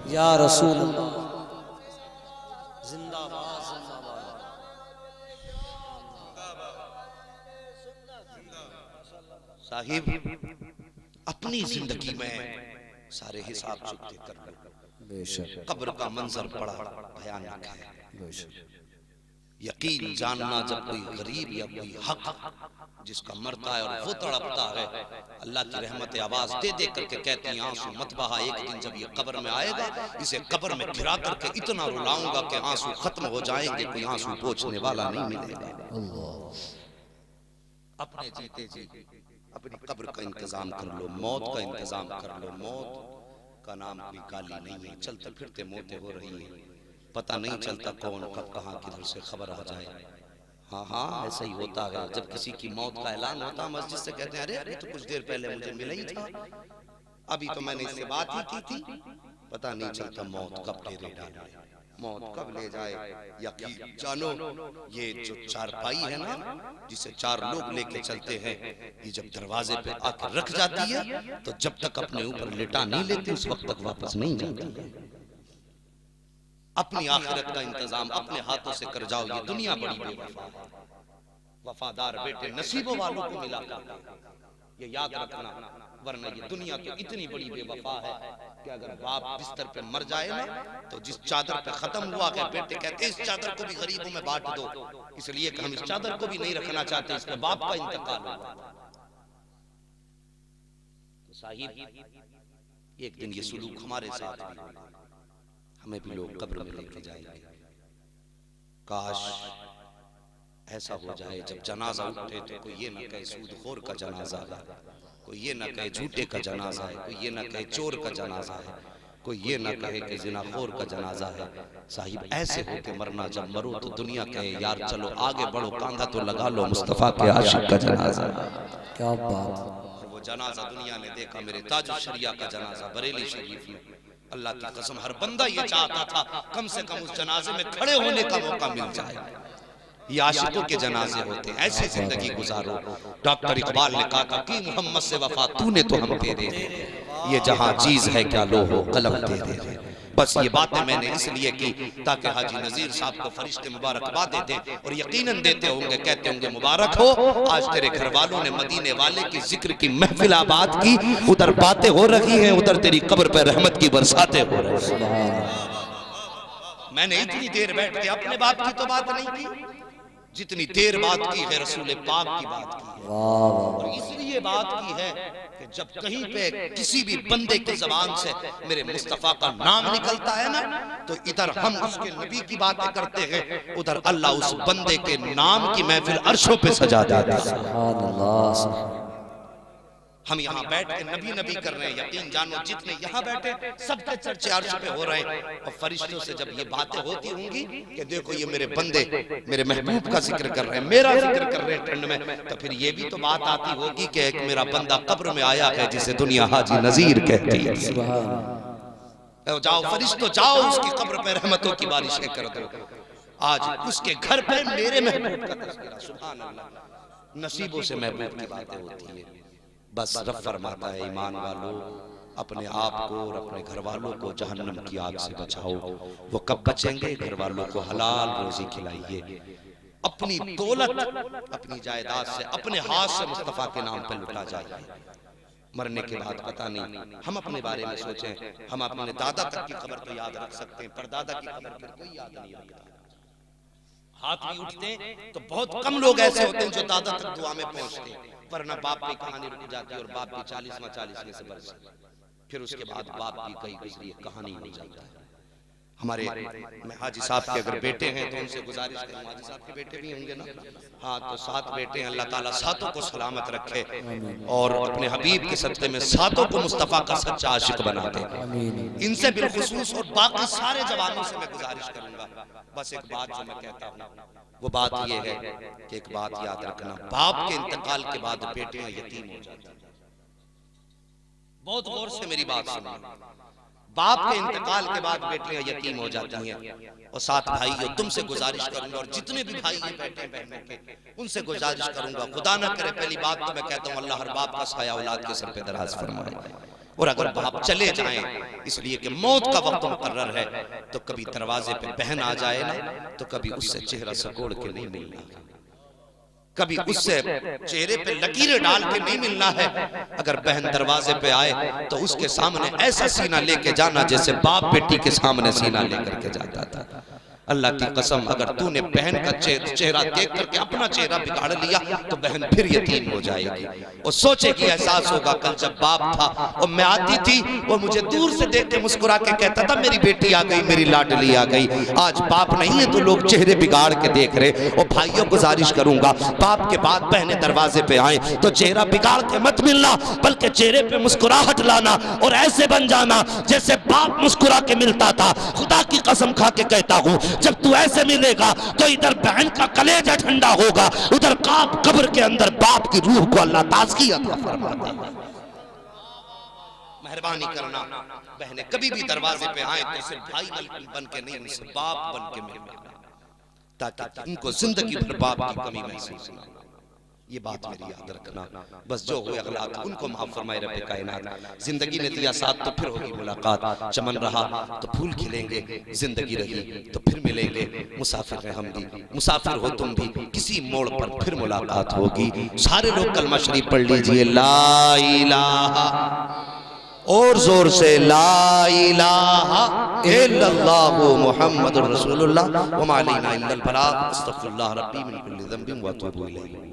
या रसूल अल्लाह। जिंदाबाद जिंदाबाद। साहिब अपनी जिंदगी में सारे हिसाब चुकते कर लो। बेशक कब्र का मंजर बड़ा भयानक है। बेशक यकीन जानना जब कोई गरीब या कोई हक जिसका मरता है और वो तड़पता है, अल्लाह की रहमत आवाज दे दे करके कहती है आंसू मत बहा, एक दिन जब ये कब्र में आएगा इसे कब्र में गिरा करके इतना रुलाऊंगा कि आंसू खत्म हो जाएंगे, कोई आंसू पोंछने वाला नहीं मिलेगा। अपने जीते जी अपनी कब्र का इंतजाम कर लो, मौत का इंतजाम कर लो। मौत का नाम कोई काली नहीं है, चलते फिरते मौतें हो रही हैं, पता नहीं चलता कौन कब कहाँ किधर से खबर आ जाए। हाँ हाँ ऐसा ही होता है, जब किसी की मौत का ऐलान होता मस्जिद से कहते हैं अरे अरे तो कुछ देर पहले मुझे मिला ही था, अभी तो मैंने इससे बात ही की थी, पता नहीं चलता मौत कब डेरे डाले, मौत कब ले जाए। यकीन जानो ये जो चारपाई है ना, जिसे 4 लोग लेके चलते हैं, ये जब दरवाजे पे आकर रख जाती है तो जब तक अपने ऊपर लिटा नहीं लेते उस वक्त तक वापस नहीं जाती। अपनी आखिरत का इंतजाम अपने हाथों से कर जाओ। ये दुनिया बड़ी बेवफा है, वफादार बेटे नसीबों वालों को मिला करते हैं, ये याद रखना। वरना ये दुनिया तो इतनी बड़ी बेवफा है कि अगर बाप बिस्तर पे मर जाए ना, तो जिस चादर पे खत्म हुआ है बेटे कहते हैं इस चादर को भी गरीबों में बांट दो, इसलिए कि हम इस चादर को भी नहीं रखना चाहते, इसमें बाप का इंतकाल हुआ। तो साहिब एक दिन ये सुलूक हमारे साथ भी हुआ, हमें भी लोग कब्र में लेके जाएंगे। काश ऐसा हो जाए जब जनाजा उठे तो कोई ये ना कहे सूदखोर का जनाजा है, कोई ये ना कहे झूठे का जनाजा है, कोई ये ना कहे चोर का जनाजा है, कोई ये ना कहे कि जिनाखोर का जनाजा है। साहिब ऐसे हो के मरना, जब मरो तो दुनिया कहे यार चलो आगे बढ़ो, कांधा तो लगा लो, मुस्तफा के आशिक का जनाजा। क्या बात। और वो जनाजा दुनिया ने देखा, मेरे ताजुल शरिया का जनाजा बरेली शरीफ में। अल्लाह की कसम हर बंदा ये चाहता था कम से कम उस जनाजे में खड़े होने का मौका मिल जाए। ये आशिकों के जनाजे होते हैं, ऐसी जिंदगी गुजारो। डॉक्टर इकबाल ने कहा था कि मोहम्मद से वफा तूने तो हम तेरे, ये जहां चीज है क्या लो हो कलम तेरे। बस ये बातें मैंने इसलिए की ताकि हाजी नजीर साहब को फरिश्ते मुबारकबाद देते और यकीनन देते होंगे, कहते होंगे मुबारक हो, आज तेरे घर वालों ने मदीने वाले की जिक्र की महफिल आबाद की, उधर बातें हो रही हैं, उधर तेरी कब्र पर रहमत की बरसातें हो रही हैं। मैंने इतनी देर बैठ के अपने बाप की तो बात नहीं की जितनी देर बात की है रसूल पाक की बात की है। और इसलिए बात की है कि जब कहीं पे किसी भी बंदे की जबान से मेरे मुस्तफा का नाम निकलता है ना, तो इधर हम उसके नबी की बातें करते हैं, उधर अल्लाह उस बंदे के नाम की महफिल अर्शों पे सजा देता है। हम यहाँ बैठ के नबी नबी कर रहे हैं, यकीन जानो जितने यहाँ बैठे सबके चर्चे अर्श पे हो रहे हैं। और फरिश्तों से जब ये बातें होती होंगी कि देखो ये मेरे बंदे मेरे महबूब का जिक्र कर रहे हैं, मेरा जिक्र कर रहे हैं ठंड में, तो फिर ये भी तो बात आती होगी कि एक मेरा बंदा कब्र में आया है जिसे दुनिया हाजी नजीर कहती है। जाओ फरिश्तों जाओ, उसकी कब्र पे रहमतों की बारिशें कर दो। आज उसके घर पे मेरे महबूब का तज़किरा, सुभान अल्लाह। नसीबों से महबूब की बातें होती है। बस रब फरमाता है ईमान वालों अपने आप को और अपने घर वालों को जहन्नम की आग से बचाओ। वो कब बचेंगे? घर वालों को हलाल रोजी खिलाइए, अपनी दौलत अपनी जायदाद से अपने हाथ से मुस्तफा के नाम पर लुटा जाए। मरने के बाद पता नहीं, हम अपने बारे में सोचें, हम अपने दादा तक की खबर तो याद रख सकते हैं, पर दादा की खबर फिर कोई याद नहीं रखता। हाथ भी उठते तो बहुत कम लोग ऐसे होते हैं जो दादा तक दुआ में पहुंचते हैं, वरना बाप की कहानी रुक जाती है और बाप भी 40वें से बरस, फिर उसके बाद बाप भी कहीं गुजरी कहानी हो जाता है। हमारे हाजी साहब के अगर बेटे हैं तो उनसे गुजारिश करूं, हाजी साहब के बेटे भी होंगे ना, हाँ तो 7 बेटे हैं, अल्लाह ताला सातों को सलामत रखे और अपने हबीब के सदक़े में सातों को मुस्तफ़ा का सच्चा आशिक बना दे। इनसे बिलखुसूस और बाकी सारे जवानों से मैं गुजारिश करूंगा, बस एक बात जो मैं कहता हूँ वो बात ये है कि एक बात याद रखना, बाप के इंतकाल के बाद बेटियां यतीम हो जाती हैं। बहुत गौर से मेरी बात सुनिए, बाप के इंतकाल के बाद बेटियां यतीम हो जाती हैं। और 7 भाइयों तुमसे गुजारिश करूंगा और जितने भी भाई ये बैठे बहनों के उनसे गुजारिश करूंगा, खुदा ना करे पहली बात तो मैं कहता हूँ अल्लाह हर बाप का साया औलाद के सर पे दराज फरमाए। और अगर बाप चले जाएं इसलिए कि मौत का वक्त मुकर्रर है, तो कभी दरवाजे पे बहन आ जाए ना तो कभी उससे चेहरा सकोड़ के नहीं मिलना, कभी उससे चेहरे पे लकीरें डाल के नहीं मिलना है। अगर बहन दरवाजे पे आए तो उसके सामने ऐसा सीना लेके जाना जैसे बाप बेटी के सामने सीना लेकर के जाता था। अल्लाह की कसम अगर तूने बहन का चेहरा देख करके अपना चेहरा बिगाड़ लिया तो बहन फिर यतीम हो जाएगी और सोचेगी, एहसास होगा कल जब बाप था और मैं आती थी वो मुझे दूर से देख के मुस्कुरा के कहता था मेरी बेटी आ गई, मेरी लाडली आ गई। आज बाप नहीं है तो लोग चेहरे बिगाड़ के देख रहे। और भाइयों गुजारिश करूंगा, बाप के बाद बहनें दरवाजे पे आए तो चेहरा बिगाड़ के मत मिलना, बल्कि चेहरे पे मुस्कुराहट लाना और ऐसे बन जाना जैसे बाप मुस्कुरा के मिलता था। खुदा की कसम खा के कहता हूँ जब तू ऐसे मिलेगा तो इधर बहन का कलेजा ठंडा होगा, उधर कब्र के अंदर बाप की रूह को अल्लाह ताज़गी अता फरमा देगा। मेहरबानी करना बहनें कभी भी दरवाजे पे आए तो सिर्फ भाई बन के नहीं, उनसे बाप बन के मिलना, ताकि उनको जिंदगी भर बाप की कमी महसूस ना हो। ये बात मेरी याद रखना। बस जो हुए अखलाक उनको माफ फरमाए रब्बे कायनात। जिंदगी ने दिया साथ तो फिर होगी मुलाकात, चमन रहा तो फूल खिलेंगे, जिंदगी रही तो फिर मिलेंगे। मुसाफिर हैं हम भी, मुसाफिर हो तुम भी, किसी मोड़ पर फिर मुलाकात होगी। सारे लोग कलमा शरीफ पढ़ लीजिए, ला इलाहा, और जोर से ला इलाहा इल्लल्लाहु मुहम्मदुर रसूलुल्लाह व मा अलैना इल्लल बलाग, अस्तगफिरुल्लाह रब्बी मिन कुल्लि ज़ंबिन व अतूबु इलैहि।